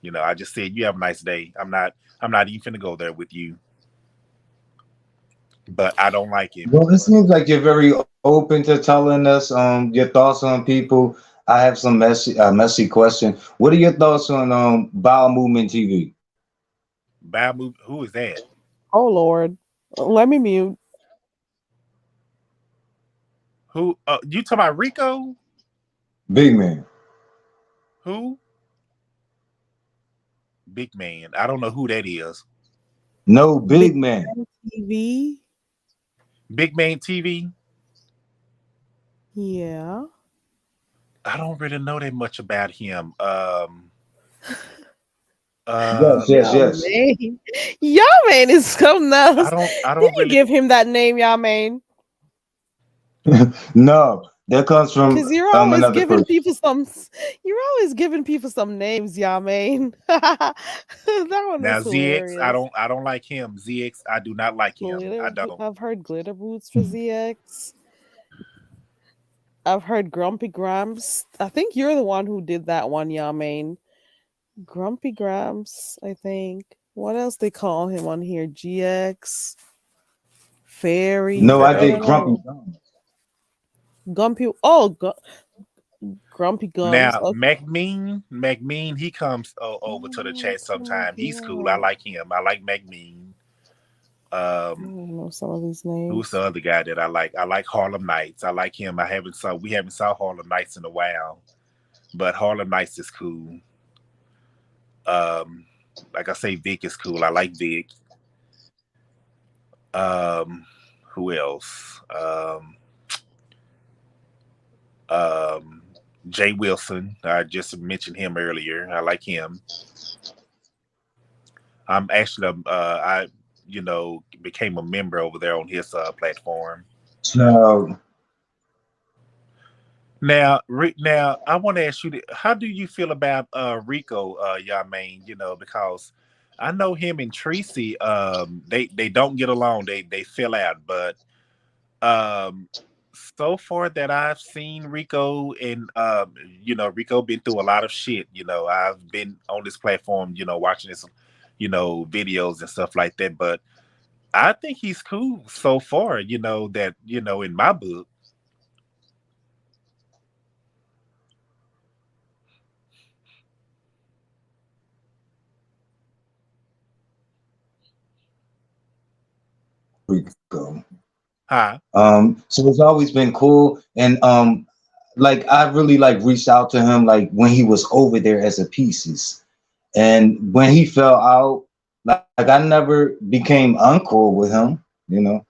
[SPEAKER 7] You know, I just said, you have a nice day. I'm not even finna go there with you. But I don't like him.
[SPEAKER 3] Well, it seems like you're very open to telling us your thoughts on people. I have some messy question. What are your thoughts on Bowel Movement TV?
[SPEAKER 7] Bad who is that?
[SPEAKER 5] Oh Lord. Let me mute.
[SPEAKER 7] Who you talking about Rico?
[SPEAKER 3] Big man.
[SPEAKER 7] Who? Big man. I don't know who that is.
[SPEAKER 3] No, Big Man.
[SPEAKER 5] TV.
[SPEAKER 7] Big Man TV?
[SPEAKER 5] Yeah.
[SPEAKER 7] I don't really know that much about him.
[SPEAKER 3] Yes.
[SPEAKER 5] Yamain is something else.
[SPEAKER 7] I don't
[SPEAKER 5] Did you
[SPEAKER 7] really
[SPEAKER 5] give him that name, Yamain?
[SPEAKER 3] No, that comes from
[SPEAKER 5] Because you're always
[SPEAKER 3] another
[SPEAKER 5] giving
[SPEAKER 3] person.
[SPEAKER 5] people some. You're always giving people some names, Yamain. That one
[SPEAKER 7] now
[SPEAKER 5] was
[SPEAKER 7] ZX.
[SPEAKER 5] hilarious.
[SPEAKER 7] I don't like him. ZX. I do not like him. I don't.
[SPEAKER 5] I've heard glitter boots for ZX. I've heard Grumpy Grams. I think you're the one who did that one, Yamain. Grumpy Grams, I think. What else they call him on here? GX, Fairy.
[SPEAKER 3] No, I did
[SPEAKER 5] don't
[SPEAKER 3] Grumpy.
[SPEAKER 5] know. Gumpy. Oh, Grumpy Gums.
[SPEAKER 7] Now
[SPEAKER 5] Okay.
[SPEAKER 7] McMean, he comes over to the chat sometime. He's cool. I like him. I like McMean.
[SPEAKER 5] I don't know some of these names.
[SPEAKER 7] Who's the other guy that I like? I like Harlem Nights. I like him. We haven't saw Harlem Nights in a while, but Harlem Nights is cool. Like I say, Vic is cool. I like Vic. Who else? Jay Wilson. I just mentioned him earlier. I like him. I'm actually I became a member over there on his platform.
[SPEAKER 3] So
[SPEAKER 7] Now, I want to ask you, how do you feel about Rico, Yamain? You know, because I know him and Tracy, they don't get along. They fell out, but so far that I've seen Rico and Rico been through a lot of shit. You know, I've been on this platform, watching his, videos and stuff like that. But I think he's cool so far. In my book.
[SPEAKER 3] Rico.
[SPEAKER 7] Huh?
[SPEAKER 3] So it's always been cool, and like I really like reached out to him like when he was over there as a Pieces, And when he fell out, like I never became uncool with him, you know.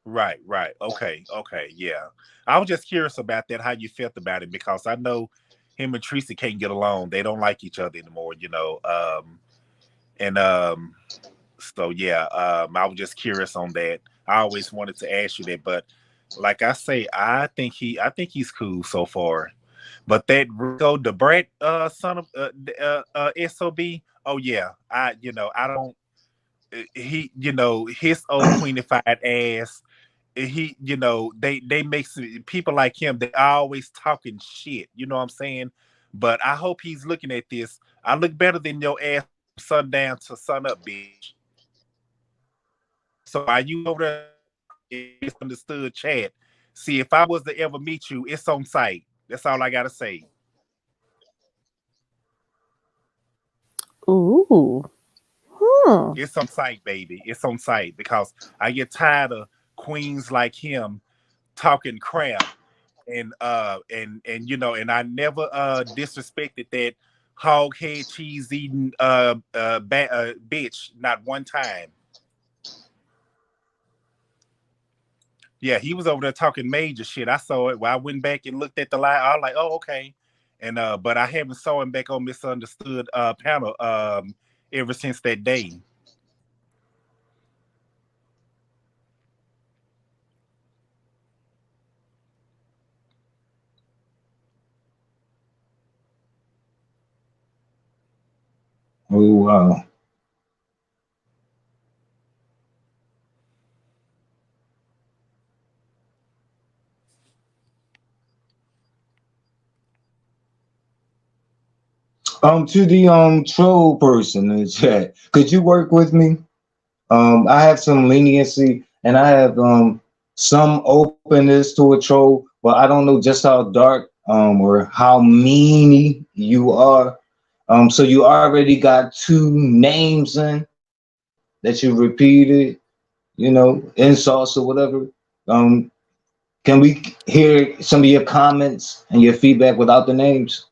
[SPEAKER 7] Right, right. Okay, okay, yeah. I was just curious about that, how you felt about it, because I know him and Tracy can't get along. They don't like each other anymore, you know. And so yeah, I was just curious on that. I always wanted to ask you that, but like I say, I think he's cool so far. But that Rico the Brat son of SOB, oh yeah, I don't he his old queenified ass, they make people like him, they always talking shit, you know what I'm saying? But I hope he's looking at this. I look better than your ass sundown to sun up, bitch. So are you over there? It's understood, Chad. See, if I was to ever meet you, it's on site. That's all I gotta say.
[SPEAKER 5] Ooh. Huh.
[SPEAKER 7] It's on site, baby. It's on site, because I get tired of queens like him talking crap, and and I never disrespected that hog head cheese eating bitch, not one time. Yeah, he was over there talking major shit. I saw it. Well, I went back and looked at the line. I was like, oh, okay. And but I haven't saw him back on Misunderstood panel ever since that day.
[SPEAKER 3] Oh wow. To the troll person in the chat, could you work with me? I have some leniency and I have some openness to a troll, but I don't know just how dark or how meany you are. So you already got two names in that you repeated, insults or whatever. Can we hear some of your comments and your feedback without the names?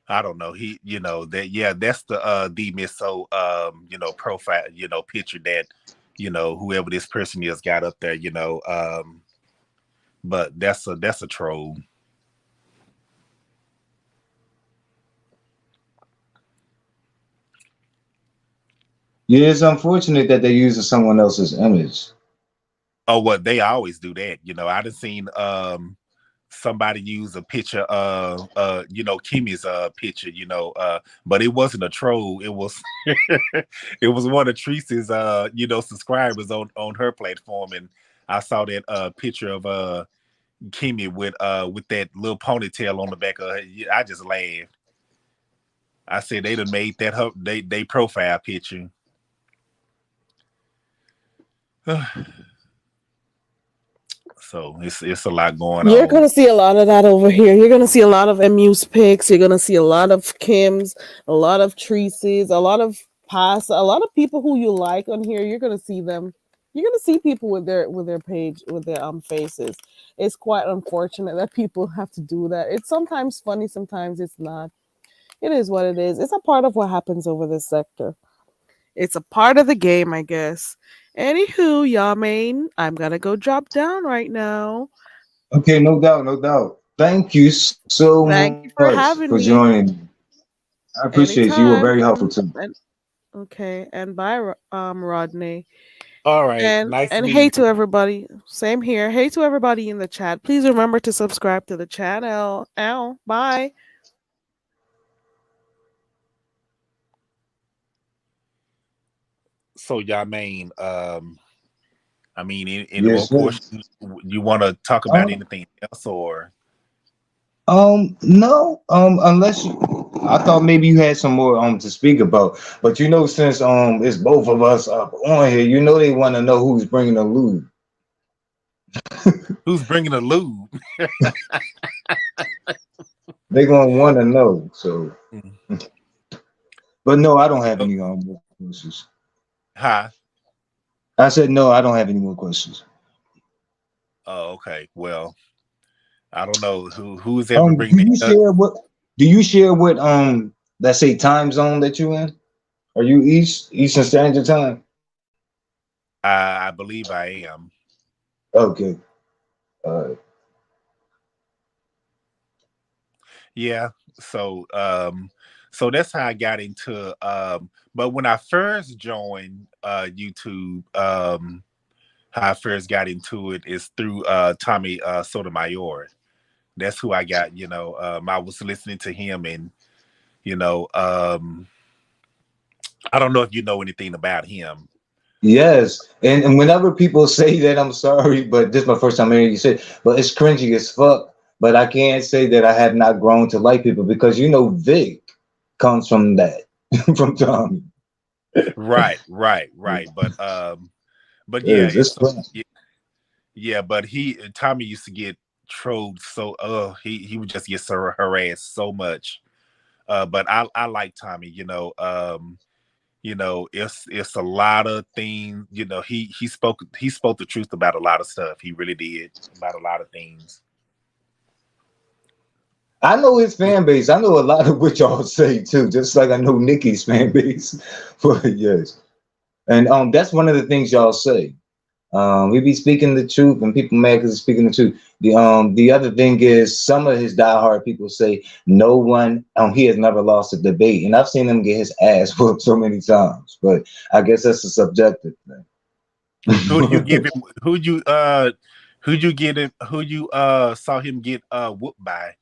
[SPEAKER 7] I don't know. He, that's the Misso, profile, picture that, whoever this person is got up there, but that's a troll.
[SPEAKER 3] Yeah, it's unfortunate that they're using someone else's image.
[SPEAKER 7] Oh, well, they always do that. I done seen somebody use a picture of Kimmy's picture, but it wasn't a troll. It was it was one of Tracy's subscribers on her platform, and I saw that picture of Kimmy with that little ponytail on the back of her. I just laughed. I said they done made that they profile picture. So it's a lot going on.
[SPEAKER 5] You're gonna see a lot of that over here. You're gonna see a lot of MU's pics. You're gonna see a lot of Kim's, a lot of Tracy's, a lot of a lot of people who you like on here. You're gonna see them. You're gonna see people with their page with their faces. It's quite unfortunate that people have to do that. It's sometimes funny, sometimes it's not. It is what it is. It's a part of what happens over this sector. It's a part of the game, I guess. Anywho, Yamain, I'm gonna go drop down right now.
[SPEAKER 3] Okay, no doubt, no doubt. Thank you so much for joining me. I appreciate you. You were very helpful too.
[SPEAKER 5] And bye, Rodney.
[SPEAKER 7] All right,
[SPEAKER 5] and hey to everybody. Same here. Hey to everybody in the chat. Please remember to subscribe to the channel. Bye.
[SPEAKER 7] So Yamain, I mean, any more questions? You want to talk about anything else, or?
[SPEAKER 3] No. Unless I thought maybe you had some more to speak about, but since it's both of us up on here, they want to know who's bringing the loot.
[SPEAKER 7] Who's bringing the lube?
[SPEAKER 3] They're gonna want to know. So, but no, I don't have any more questions.
[SPEAKER 7] Huh?
[SPEAKER 3] I said no, I don't have any more questions.
[SPEAKER 7] Oh, okay. Well, I don't know who's ever
[SPEAKER 3] Do
[SPEAKER 7] bringing
[SPEAKER 3] you
[SPEAKER 7] it up.
[SPEAKER 3] share what? Do you share what? Let's say time zone that you in. Are you Eastern Standard Time?
[SPEAKER 7] I believe I am.
[SPEAKER 3] Okay.
[SPEAKER 7] Yeah. So so that's how I got into but when I first joined YouTube, how I first got into it is through Tommy Sotomayor. That's who I got, I was listening to him, and I don't know if you know anything about him.
[SPEAKER 3] Yes, and whenever people say that, I'm sorry, but this is my first time hearing you say, but it's cringy as fuck. But I can't say that I have not grown to like people because Vic comes from that, from Tommy.
[SPEAKER 7] Right. But yeah,
[SPEAKER 3] It's fun.
[SPEAKER 7] but Tommy used to get trolled so he would just get harassed so much. But I like Tommy, it's a lot of things, he spoke the truth about a lot of stuff. He really did, about a lot of things.
[SPEAKER 3] I know his fan base. I know a lot of what y'all say too, just like I know Nikki's fan base. But yes. And that's one of the things y'all say. We be speaking the truth, and people mad because he's speaking the truth. The other thing is some of his diehard people say no one he has never lost a debate, and I've seen him get his ass whooped so many times. But I guess that's a subjective thing.
[SPEAKER 7] Who do you give him? Who you saw him get whooped by?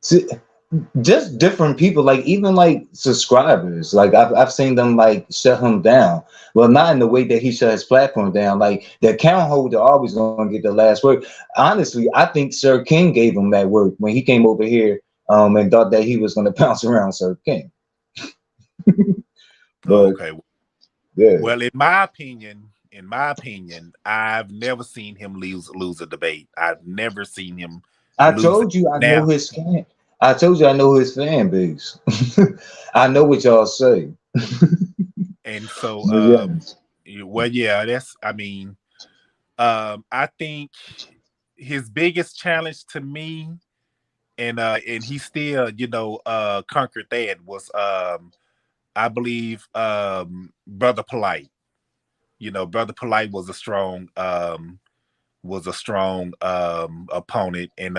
[SPEAKER 3] See, just different people, like even like subscribers, like I've seen them like shut him down. Well, not in the way that he shut his platform down. Like the account holder always gonna get the last word. Honestly, I think Sir King gave him that word when he came over here and thought that he was gonna bounce around Sir King. But,
[SPEAKER 7] okay.
[SPEAKER 3] Yeah.
[SPEAKER 7] Well, in my opinion, I've never seen him lose a debate. I've never seen him.
[SPEAKER 3] I told you I know his fan. I told you I know his fan base. I know what y'all say.
[SPEAKER 7] And so, I think his biggest challenge to me, and he still, conquered that, was I believe Brother Polite. Brother Polite was a strong opponent, and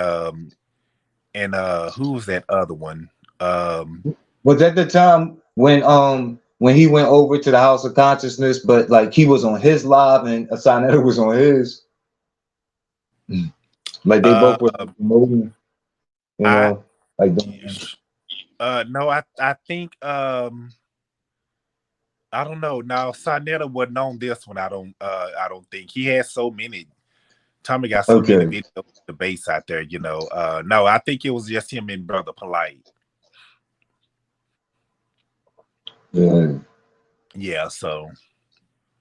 [SPEAKER 7] who was that other one?
[SPEAKER 3] Was that the time when he went over to the House of Consciousness, but like he was on his live and Asaneta was on his? Like they both were promoting, no,
[SPEAKER 7] I think I don't know. Now Sanetta wasn't on this one. I don't think he has so many. Tommy got so many video debates out there, No, I think it was just him and Brother Polite.
[SPEAKER 3] Yeah.
[SPEAKER 7] Yeah. So.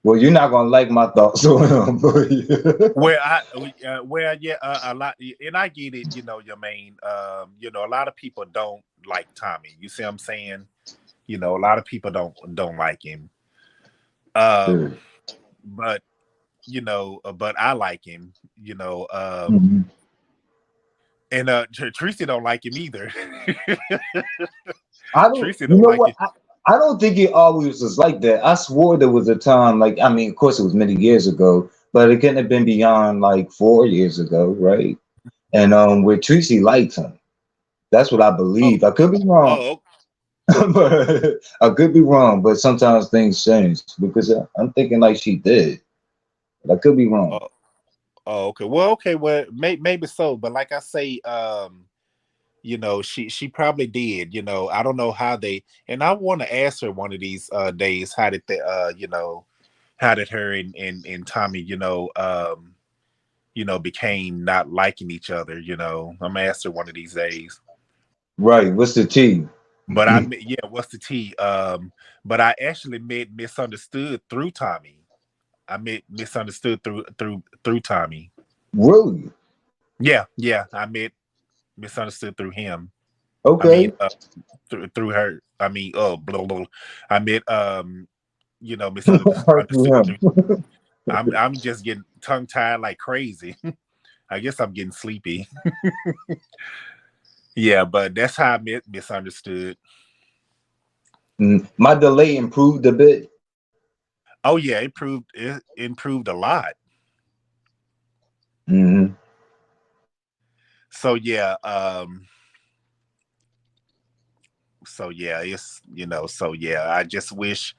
[SPEAKER 3] Well, you're not gonna like my thoughts on him, but
[SPEAKER 7] a lot, and I get it. Your main, a lot of people don't like Tommy. You see what I'm saying? A lot of people don't like him. But but I like him. And Tracy don't like him either.
[SPEAKER 3] Tracy don't like him. I don't think it always was like that. I swore there was a time, of course it was many years ago, but it couldn't have been beyond like 4 years ago, right? And where Tracy liked him. That's what I believe. I could be wrong. But I could be wrong, but sometimes things change because I'm thinking like she did. But I could be wrong.
[SPEAKER 7] Okay. Well, maybe so. But like I say, she probably did. I don't know how they. And I want to ask her one of these days, how did they, how did her and Tommy, became not liking each other. I'm gonna ask her one of these days.
[SPEAKER 3] Right. What's the tea?
[SPEAKER 7] But what's the tea? But I actually misunderstood through Tommy. I misunderstood through Tommy.
[SPEAKER 3] Really?
[SPEAKER 7] Yeah. I met Misunderstood through him. I
[SPEAKER 3] Okay.
[SPEAKER 7] mean, through her. I mean, blah, blah, blah. I met
[SPEAKER 3] Hard through
[SPEAKER 7] Misunderstood
[SPEAKER 3] him.
[SPEAKER 7] through. I'm just getting tongue tied like crazy. I guess I'm getting sleepy. Yeah, but that's how I met Misunderstood.
[SPEAKER 3] My delay improved a bit.
[SPEAKER 7] Oh yeah, it improved a lot.
[SPEAKER 3] Hmm.
[SPEAKER 7] So yeah, it's so yeah, I just wish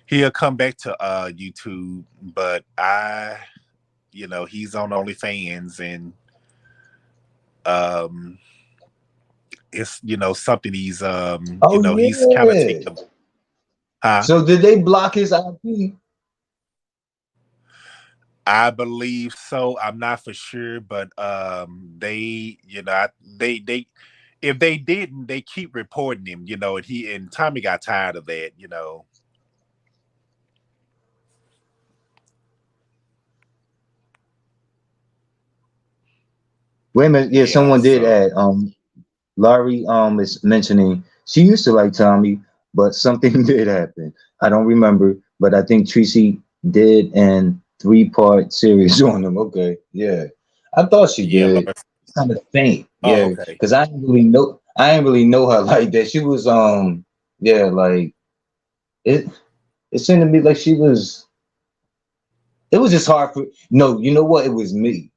[SPEAKER 7] he'll come back to YouTube, but he's on OnlyFans and um it's something
[SPEAKER 3] Oh
[SPEAKER 7] he's kind of
[SPEAKER 3] yeah.
[SPEAKER 7] taking. Huh?
[SPEAKER 3] So did they block his IP?
[SPEAKER 7] I believe so. I'm not for sure, but they, they if they didn't, they keep reporting him, and Tommy got tired of that.
[SPEAKER 3] Wait a minute. Yeah,
[SPEAKER 7] Yeah,
[SPEAKER 3] someone did
[SPEAKER 7] so
[SPEAKER 3] add. Laurie is mentioning she used to like Tommy, but something did happen. I don't remember, but I think Tracy did an 3-part series on him. Okay, yeah, I thought she
[SPEAKER 7] yeah,
[SPEAKER 3] did.
[SPEAKER 7] Lawrence.
[SPEAKER 3] Kind of faint,
[SPEAKER 7] Oh,
[SPEAKER 3] yeah,
[SPEAKER 7] okay.
[SPEAKER 3] because I didn't really know her like that. She was yeah, like it. It seemed to me like she was. It was just hard for no. You know what? It was me.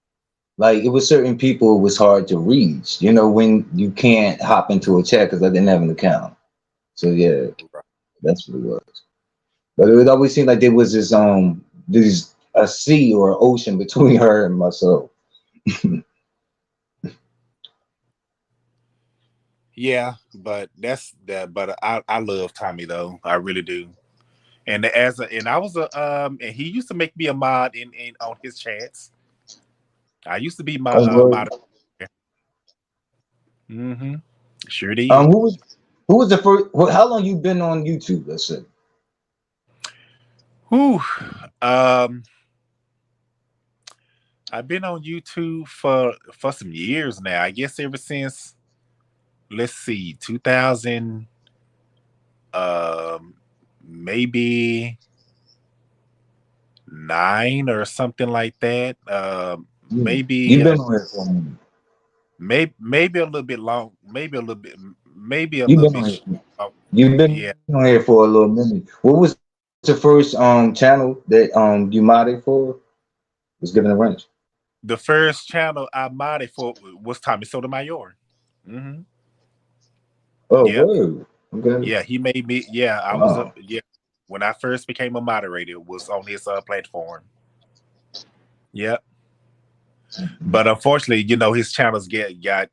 [SPEAKER 3] Like it was certain people it was hard to reach, when you can't hop into a chat because I didn't have an account. So yeah, that's what it was. But it would always seem like there was this a sea or an ocean between her and myself.
[SPEAKER 7] Yeah, but that's that. But I love Tommy though. I really do. And I was and he used to make me a mod in on his chats. I used to be my
[SPEAKER 3] Oh, word.
[SPEAKER 7] mod. Mm-hmm. Sure did.
[SPEAKER 3] Who was the first? How long you been on YouTube? Let's say.
[SPEAKER 7] Whew. Um, I've been on YouTube for some years now. I guess ever since, let's see, 2000, um, maybe 9 or something like that.
[SPEAKER 3] You've
[SPEAKER 7] Maybe
[SPEAKER 3] been on here for a minute.
[SPEAKER 7] maybe a little bit long, maybe a
[SPEAKER 3] You've
[SPEAKER 7] little
[SPEAKER 3] been
[SPEAKER 7] bit.
[SPEAKER 3] on here.
[SPEAKER 7] Oh,
[SPEAKER 3] You've been
[SPEAKER 7] yeah.
[SPEAKER 3] on here for a little minute. What was the first channel that you modded for? Was given a wrench.
[SPEAKER 7] The first channel I modded for was Tommy Sotomayor. Mm-hmm.
[SPEAKER 3] Oh,
[SPEAKER 7] Yep.
[SPEAKER 3] word. Okay.
[SPEAKER 7] Yeah, he made me. Yeah, I was
[SPEAKER 3] Wow.
[SPEAKER 7] when I first became a moderator, it was on his platform. Yep. But unfortunately, his channels got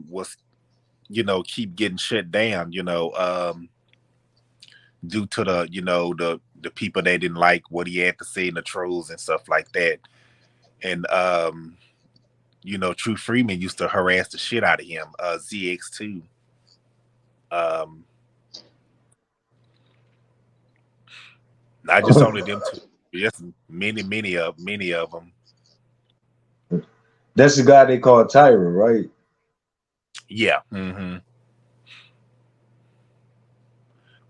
[SPEAKER 7] was keep getting shut down. Due to the people that didn't like what he had to say and the trolls and stuff like that. And True Freeman used to harass the shit out of him. ZX2. Um, Not just only them two. Yes, many of them.
[SPEAKER 3] That's the guy they call Tyra, right?
[SPEAKER 7] Yeah. Mm-hmm.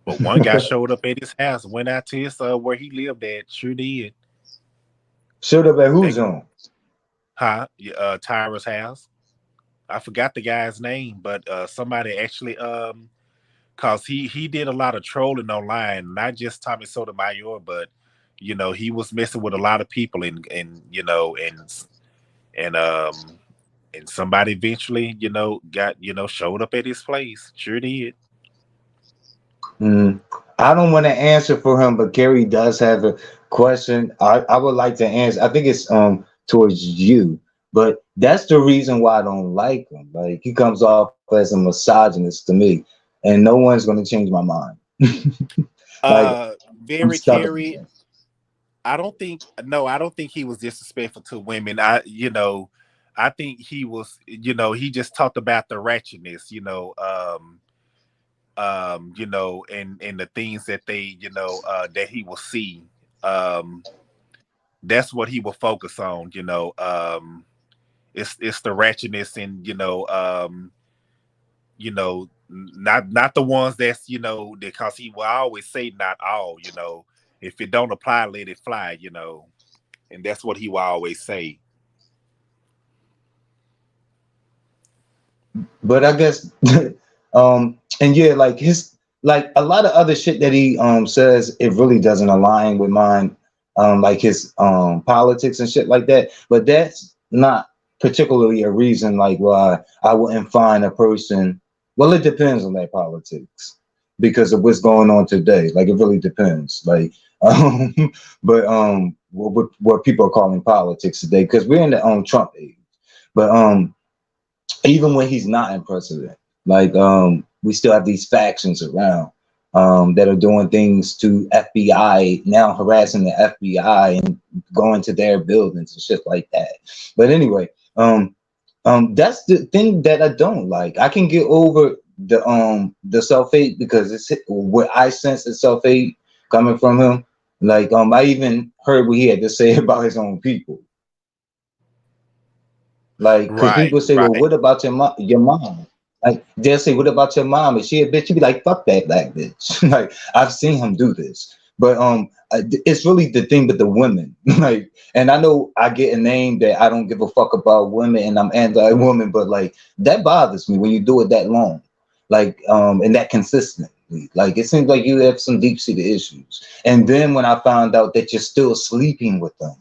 [SPEAKER 7] But one guy showed up at his house, went out to his where he lived at. Sure did.
[SPEAKER 3] Showed up at who's
[SPEAKER 7] They,
[SPEAKER 3] on?
[SPEAKER 7] Tyra's house. I forgot the guy's name, but somebody actually cause he did a lot of trolling online, not just Tommy Sotomayor, but he was messing with a lot of people and and somebody eventually, got showed up at his place. Sure did.
[SPEAKER 3] I don't want to answer for him, but Gary does have a question. I would like to answer. I think it's towards you, but that's the reason why I don't like him. Like he comes off as a misogynist to me, and no one's going to change my mind. Like I'm
[SPEAKER 7] Very Carey.
[SPEAKER 3] stubborn.
[SPEAKER 7] I don't think he was disrespectful to women. I think he was, he just talked about the ratchetness, and the things that they, that he will see. that's what he will focus on. It's the ratchetness, and not the ones that's because he will always say not all. If it don't apply, let it fly. And that's what he will always say.
[SPEAKER 3] But I guess, and yeah, like a lot of other shit that he says, it really doesn't align with mine, like his politics and shit like that. But that's not particularly a reason like why I wouldn't find a person. Well, it depends on their politics because of what's going on today. Like it really depends. Like, but what people are calling politics today, because we're in the Trump age. But even when he's not in president, like we still have these factions around that are doing things to FBI, now harassing the FBI and going to their buildings and shit like that. But anyway, that's the thing that I don't like. I can get over the self-hate because it's what I sense is self-hate coming from him. Like I even heard what he had to say about his own people. Like, because people say, well, what about your mom? Like, they'll say, what about your mom? Is she a bitch? You be like, fuck that black bitch. Like, I've seen him do this. But it's really the thing with the women. Like, and I know I get a name that I don't give a fuck about women and I'm anti-woman, but like, that bothers me when you do it that long. Like, and that consistently. Like, it seems like you have some deep-seated issues. And then when I found out that you're still sleeping with them.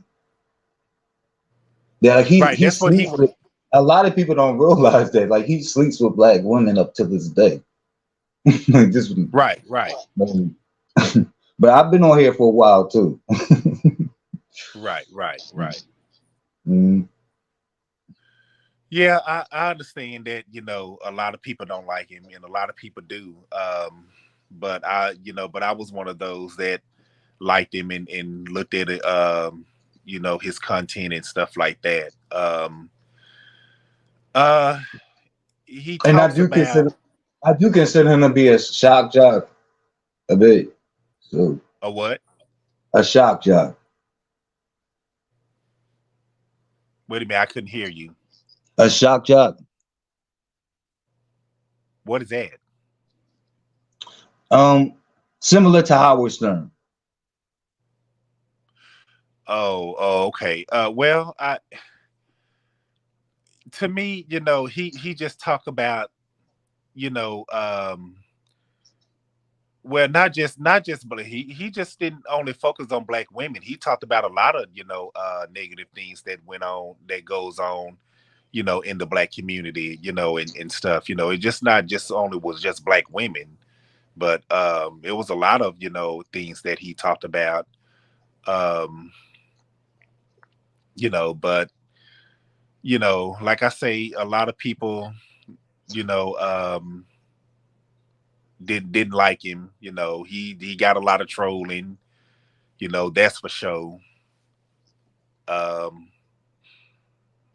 [SPEAKER 3] Yeah, like he sleeps with, a lot of people don't realize that. Like he sleeps with black women up to this day. Like this,
[SPEAKER 7] right.
[SPEAKER 3] But I've been on here for a while too.
[SPEAKER 7] Right.
[SPEAKER 3] Mm-hmm.
[SPEAKER 7] Yeah, I understand that. A lot of people don't like him, and a lot of people do. But I was one of those that liked him and looked at it. His content and stuff like that. He talks
[SPEAKER 3] and I do consider him to be a shock jock a bit. So
[SPEAKER 7] a what?
[SPEAKER 3] A shock jock.
[SPEAKER 7] Wait a minute, I couldn't hear you.
[SPEAKER 3] A shock jock.
[SPEAKER 7] What is that?
[SPEAKER 3] Similar to Howard Stern.
[SPEAKER 7] Oh, okay. Well, to me, he just talk about, well, not just, but he just didn't only focus on black women. He talked about a lot of, negative things that goes on, in the black community, and stuff. It just not just only was just black women, but it was a lot of, things that he talked about. But like I say, a lot of people, didn't like him. He got a lot of trolling, that's for sure.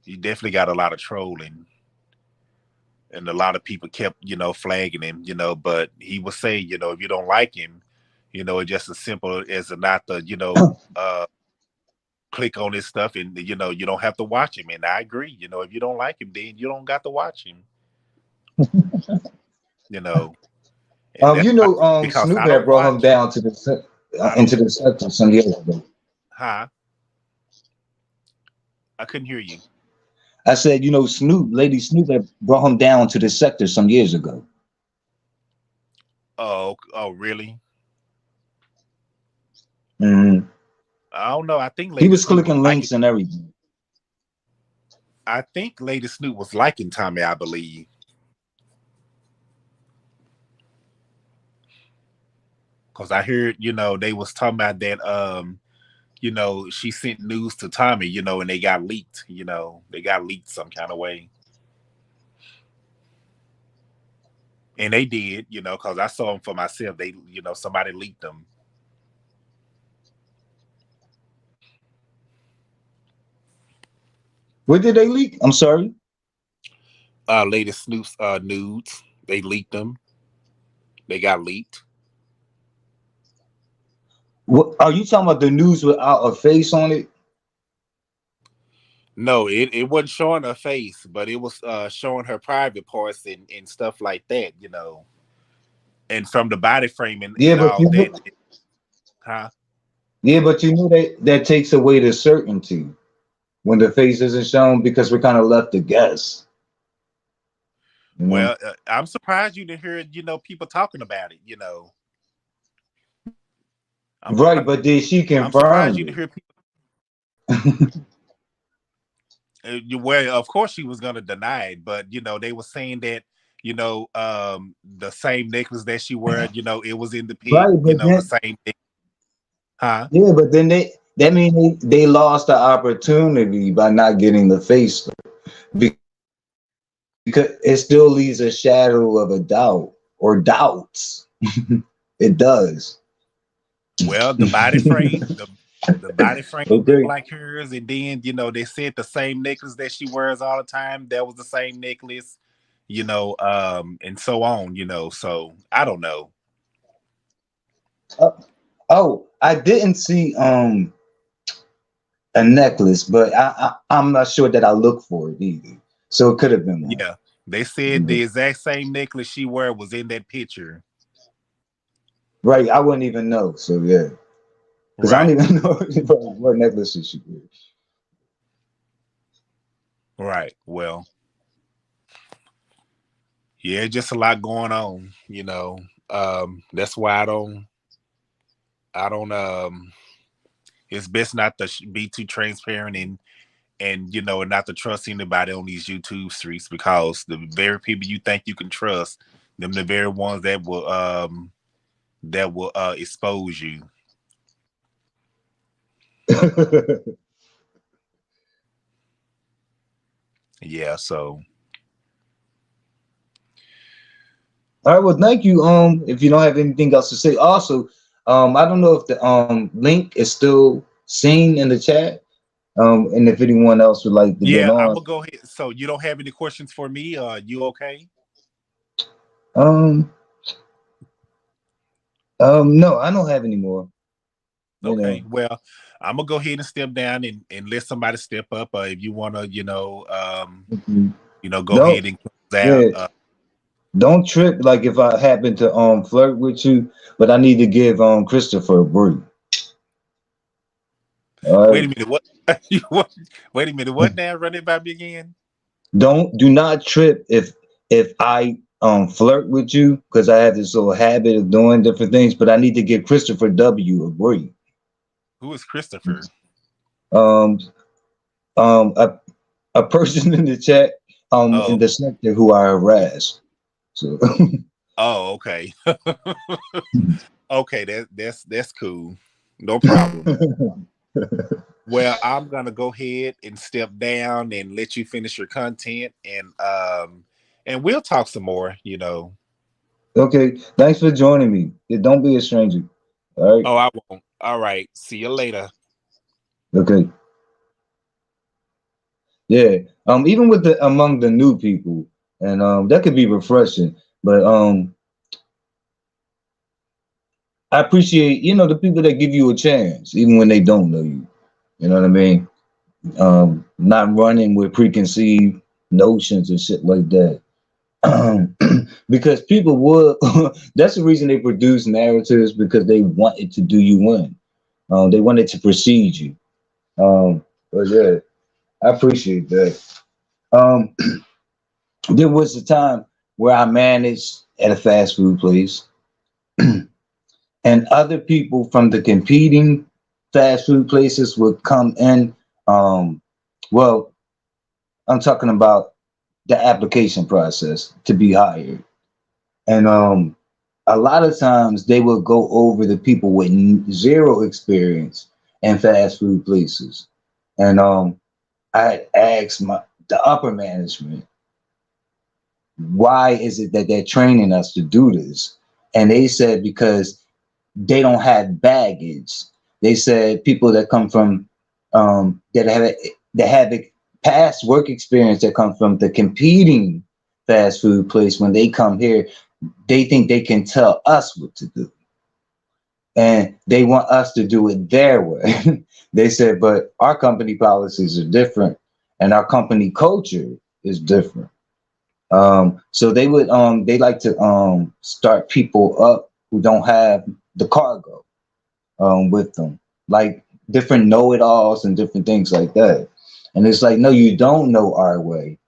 [SPEAKER 7] He definitely got a lot of trolling, and a lot of people kept, flagging him, but he would say, if you don't like him, it's just as simple as not to, click on his stuff, and you don't have to watch him. And I agree. If you don't like him, then you don't got to watch him.
[SPEAKER 3] Snoop had brought him down to into the sector some years ago.
[SPEAKER 7] Huh? I couldn't hear you.
[SPEAKER 3] I said, Lady Snoop had brought him down to the sector some years ago.
[SPEAKER 7] Oh, really?
[SPEAKER 3] Mm-hmm.
[SPEAKER 7] I don't know. I think
[SPEAKER 3] he was clicking links and everything.
[SPEAKER 7] I think Lady Snoop was liking Tommy, I believe. Because I heard, they was talking about that, she sent news to Tommy, and they got leaked, they got leaked some kind of way. And they did, because I saw them for myself. They, somebody leaked them.
[SPEAKER 3] What did they leak? I'm sorry.
[SPEAKER 7] Lady Snoop's nudes. They leaked them. They got leaked.
[SPEAKER 3] What are you talking about? The news without a face on it?
[SPEAKER 7] No, it wasn't showing her face, but it was showing her private parts and stuff like that, you know. And from the body frame
[SPEAKER 3] Yeah,
[SPEAKER 7] and
[SPEAKER 3] but
[SPEAKER 7] all
[SPEAKER 3] you
[SPEAKER 7] that,
[SPEAKER 3] know,
[SPEAKER 7] huh?
[SPEAKER 3] yeah, but you know that takes away the certainty when the face isn't shown because we're kind of left to guess. You know?
[SPEAKER 7] Well, I'm surprised you didn't hear, you know, people talking about it, you know. I'm
[SPEAKER 3] Right, but did she
[SPEAKER 7] I'm surprised
[SPEAKER 3] confirm
[SPEAKER 7] you
[SPEAKER 3] it?
[SPEAKER 7] didn't hear people. Well, of course she was gonna deny it, but you know they were saying that you know the same necklace that she wore, you know, it was in the pit,
[SPEAKER 3] Right,
[SPEAKER 7] you
[SPEAKER 3] but
[SPEAKER 7] know, the
[SPEAKER 3] then
[SPEAKER 7] same thing, huh?
[SPEAKER 3] yeah, but then that means they lost the opportunity by not getting the face because it still leaves a shadow of a doubt or doubts. It does.
[SPEAKER 7] Well, the body frame, the body frame looked
[SPEAKER 3] Okay.
[SPEAKER 7] like hers, and then you know they said the same necklace that she wears all the time, that was the same necklace, you know, and so on, you know. So I don't know.
[SPEAKER 3] Uh, oh, I didn't see a necklace, but I'm not sure that I looked for it either. So it could have been one.
[SPEAKER 7] Yeah, they said the exact same necklace she wore was in that picture.
[SPEAKER 3] Right, I wouldn't even know. So yeah, because I
[SPEAKER 7] Right,
[SPEAKER 3] don't even know what necklaces she wears.
[SPEAKER 7] right. Well, yeah, just a lot going on, you know. That's why I don't it's best not to be too transparent and you know, and not to trust anybody on these YouTube streets, because the very people you think you can trust, them the very ones that will expose you. Yeah, so
[SPEAKER 3] All right, well, thank you. If you don't have anything else to say, also, I don't know if the link is still seen in the chat. And if anyone else would like to get
[SPEAKER 7] yeah, I'm
[SPEAKER 3] on,
[SPEAKER 7] gonna go ahead. So you don't have any questions for me? You okay?
[SPEAKER 3] um, no, I don't have any more. You know.
[SPEAKER 7] Okay, well, I'm gonna go ahead and step down and let somebody step up. If you wanna,
[SPEAKER 3] Mhm.
[SPEAKER 7] go
[SPEAKER 3] Don't,
[SPEAKER 7] ahead and close out.
[SPEAKER 3] yeah, don't trip. Like if I happen to flirt with you, but I need to give Christopher a break. All
[SPEAKER 7] Wait a
[SPEAKER 3] right.
[SPEAKER 7] minute, what? Wait a minute, what now? Run it by me again.
[SPEAKER 3] Do not trip if I flirt with you because I have this little habit of doing different things, but I need to give Christopher W a break.
[SPEAKER 7] Who is Christopher?
[SPEAKER 3] Um um a, a person in the chat in
[SPEAKER 7] Oh,
[SPEAKER 3] the sector who I harassed. So
[SPEAKER 7] oh, okay. Okay, that's cool. No problem. Well, I'm gonna go ahead and step down and let you finish your content, and we'll talk some more, you know.
[SPEAKER 3] okay, thanks for joining me. Yeah, don't be a stranger. All right.
[SPEAKER 7] Oh, I won't. All right. See you later.
[SPEAKER 3] Okay. Yeah. Even with the among the new people, and that could be refreshing. But I appreciate, the people that give you a chance, even when they don't know you. You know what I mean? Not running with preconceived notions and shit like that. Because people would, that's the reason they produce narratives, because they wanted to do you in. They wanted to precede you. But yeah, I appreciate that. Um, there was a time where I managed at a fast food place, and other people from the competing fast food places would come in. Well, I'm talking about the application process to be hired, and a lot of times they will go over the people with zero experience in fast food places, and I asked the upper management, why is it that they're training us to do this? And they said because they don't have baggage. They said people that come from that have past work experience that come from the competing fast food place, when they come here, they think they can tell us what to do, and they want us to do it their way. They said, but our company policies are different, and our company culture is different. So they like to start people up who don't have the cargo with them, like different know-it-alls and different things like that. And it's like, no, you don't know our way.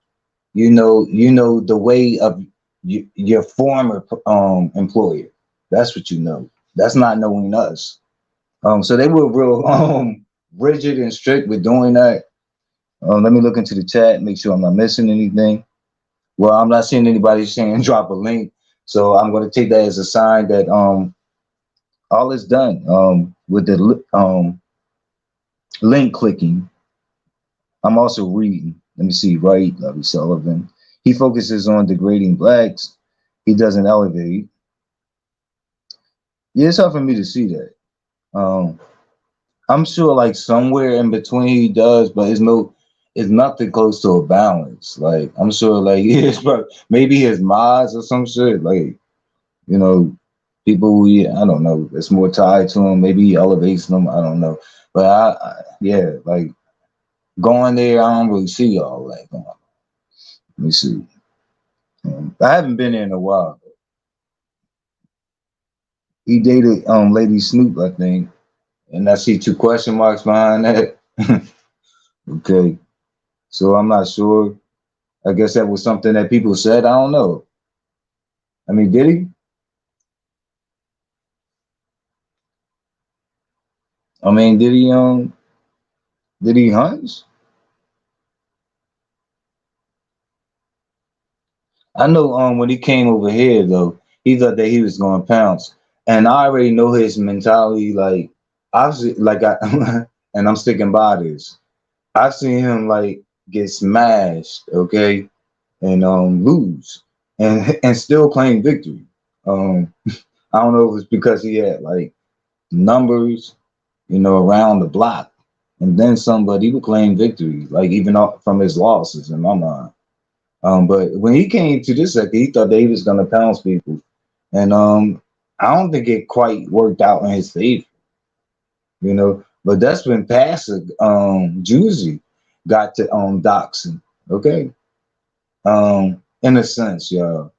[SPEAKER 3] You know the way of your former employer. That's what you know. That's not knowing us. So they were real rigid and strict with doing that. Let me look into the chat, make sure I'm not missing anything. Well, I'm not seeing anybody saying drop a link, so I'm going to take that as a sign that all is done with the link clicking. I'm also reading. Let me see. Right, Lovey Sullivan. He focuses on degrading blacks. He doesn't elevate. Yeah, it's hard for me to see that. Um, I'm sure like somewhere in between he does, but it's nothing close to a balance. Like I'm sure like it's maybe his mods or some shit. Like, you know, people I don't know, it's more tied to him. Maybe he elevates them. I don't know. But yeah, like going there, I don't really see all that going on. Let me see. I haven't been there in a while. He dated Lady Snoop, I think. And I see 2 question marks behind that. Okay. So I'm not sure. I guess that was something that people said. I don't know. I mean, did he? I mean, did he hunch? I know when he came over here though, he thought that he was going to pounce. And I already know his mentality, like obviously like I and I'm sticking by this. I've seen him like get smashed, okay, and lose and still claim victory. I don't know if it's because he had like numbers, around the block, and then somebody would claim victory, like even from his losses in my mind. But when he came to this sector, he thought that he was gonna pounce people, and I don't think it quite worked out in his favor. But that's when Pastor Juicy got to doxing, okay? In a sense, y'all.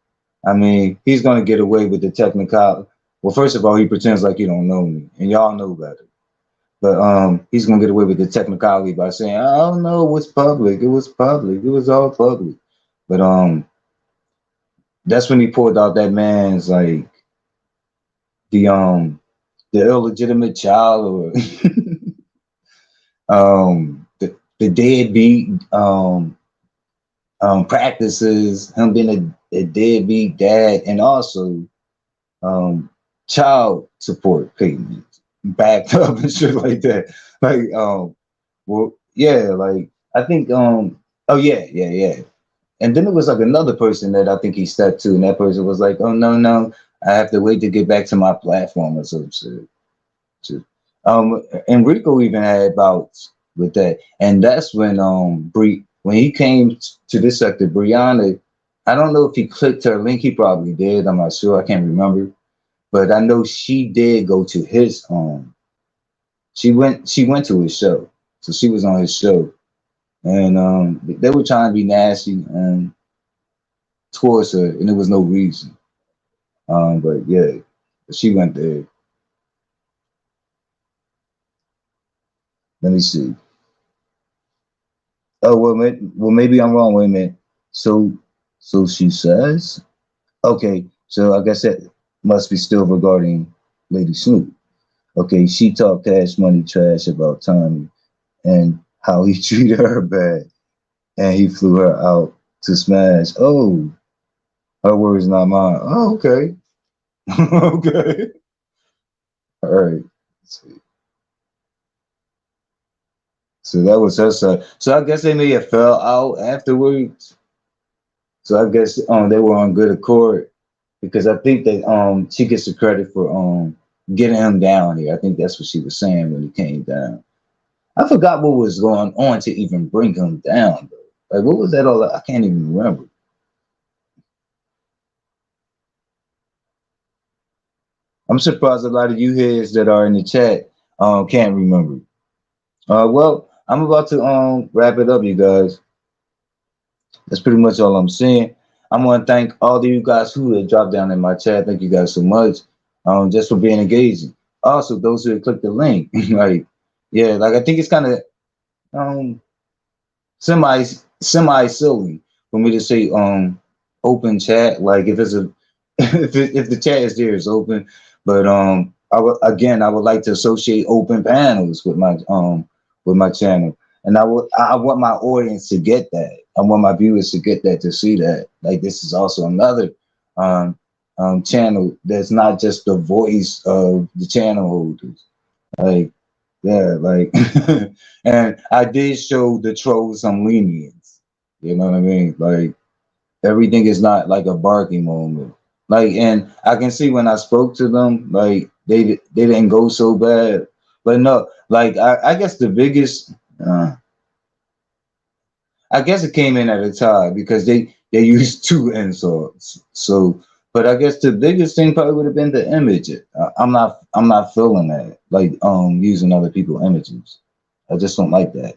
[SPEAKER 3] I mean, he's gonna get away with the technical. Well, first of all, he pretends like he don't know me, and y'all know better. But he's gonna get away with the technicality by saying, "I don't know what's public. It was public. It was all public." But that's when he pulled out that man's like the illegitimate child or the deadbeat practices, him being a deadbeat dad, and also child support payments backed up and shit like that. Like well, yeah, like I think oh yeah. And then it was like another person that I think he stepped to, and that person was like, "Oh no, I have to wait to get back to my platform or some shit." Enrico even had bouts with that, and that's when when he came to this sector, Brianna, I don't know if he clicked her link. He probably did. I'm not sure. I can't remember, but I know she did go to his She went to his show, so she was on his show, and they were trying to be nasty towards her, and there was no reason. But yeah, she went there. Let me see. Oh well, maybe I'm wrong. Wait a minute. So she says, okay. So I guess that must be still regarding Lady Snoop. Okay, she talked Cash Money trash about Tommy and how he treated her bad, and he flew her out to smash. Oh, her words, not mine. Oh, okay. Okay. All right. Let's see. So that was her side. So I guess they may have fell out afterwards. So I guess they were on good accord because I think that she gets the credit for getting him down here. I think that's what she was saying when he came down. I forgot what was going on to even bring him down though. Like what was that all? I can't even remember. I'm surprised a lot of you heads that are in the chat can't remember. Well, I'm about to wrap it up, you guys. That's pretty much all I'm saying. I want to thank all of you guys who have dropped down in my chat. Thank you guys so much, just for being engaging. Also, those who have clicked the link, like, yeah, like I think it's kind of semi silly for me to say open chat. Like if it's a if the chat is there, it's open. But I would like to associate open panels with my channel. And I want my audience to get that. I want my viewers to get that, to see that. Like this is also another channel that's not just the voice of the channel holders. Like, yeah, like, and I did show the trolls some lenience. You know what I mean? Like, everything is not like a barking moment. Like, and I can see when I spoke to them, like they didn't go so bad. But no, like I guess the biggest. I guess it came in at a time because they used 2 insults. So, but I guess the biggest thing probably would have been the image. I'm not feeling that, like using other people's images. I just don't like that.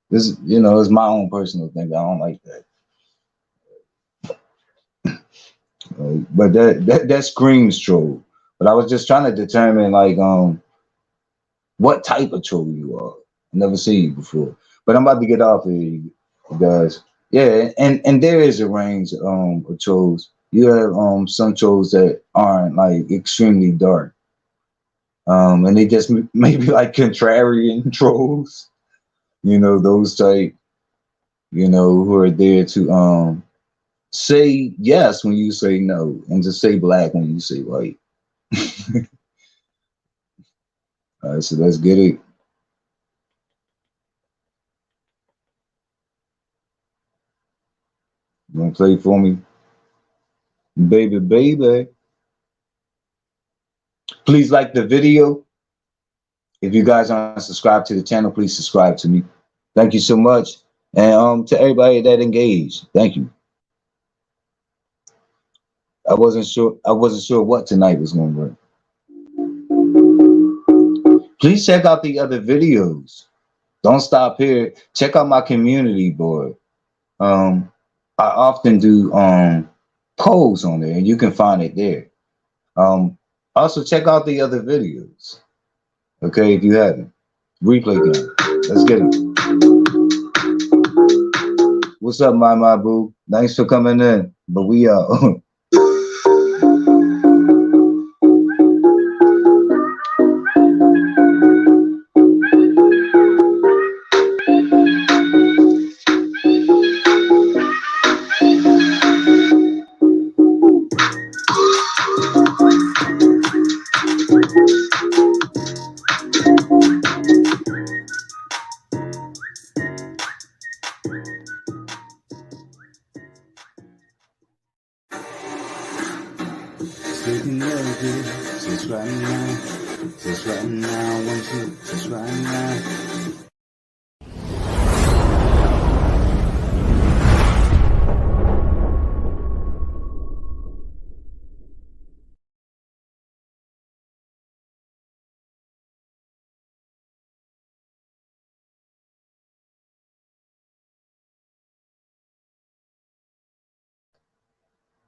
[SPEAKER 3] This, you know, it's my own personal thing. I don't like that. But that screams troll. But I was just trying to determine like what type of troll you are. I've never seen you before. But I'm about to get off here, you guys. Yeah, and there is a range of trolls. You have some trolls that aren't like extremely dark. And they just maybe like contrarian trolls. You know, those type, you know, who are there to say yes when you say no, and to say black when you say white. All right, so let's get it. You wanna play for me? Baby, baby. Please like the video. If you guys aren't subscribed to the channel, please subscribe to me. Thank you so much. And to everybody that engaged, thank you. I wasn't sure what tonight was gonna work. Please check out the other videos. Don't stop here. Check out my community board. I often do polls on there, and you can find it there. Also check out the other videos. Okay, if you haven't. Replay game. Let's get it. What's up, my boo? Thanks for coming in. But we are
[SPEAKER 2] Taking love, just right now, just right now, 1, 2, just right now.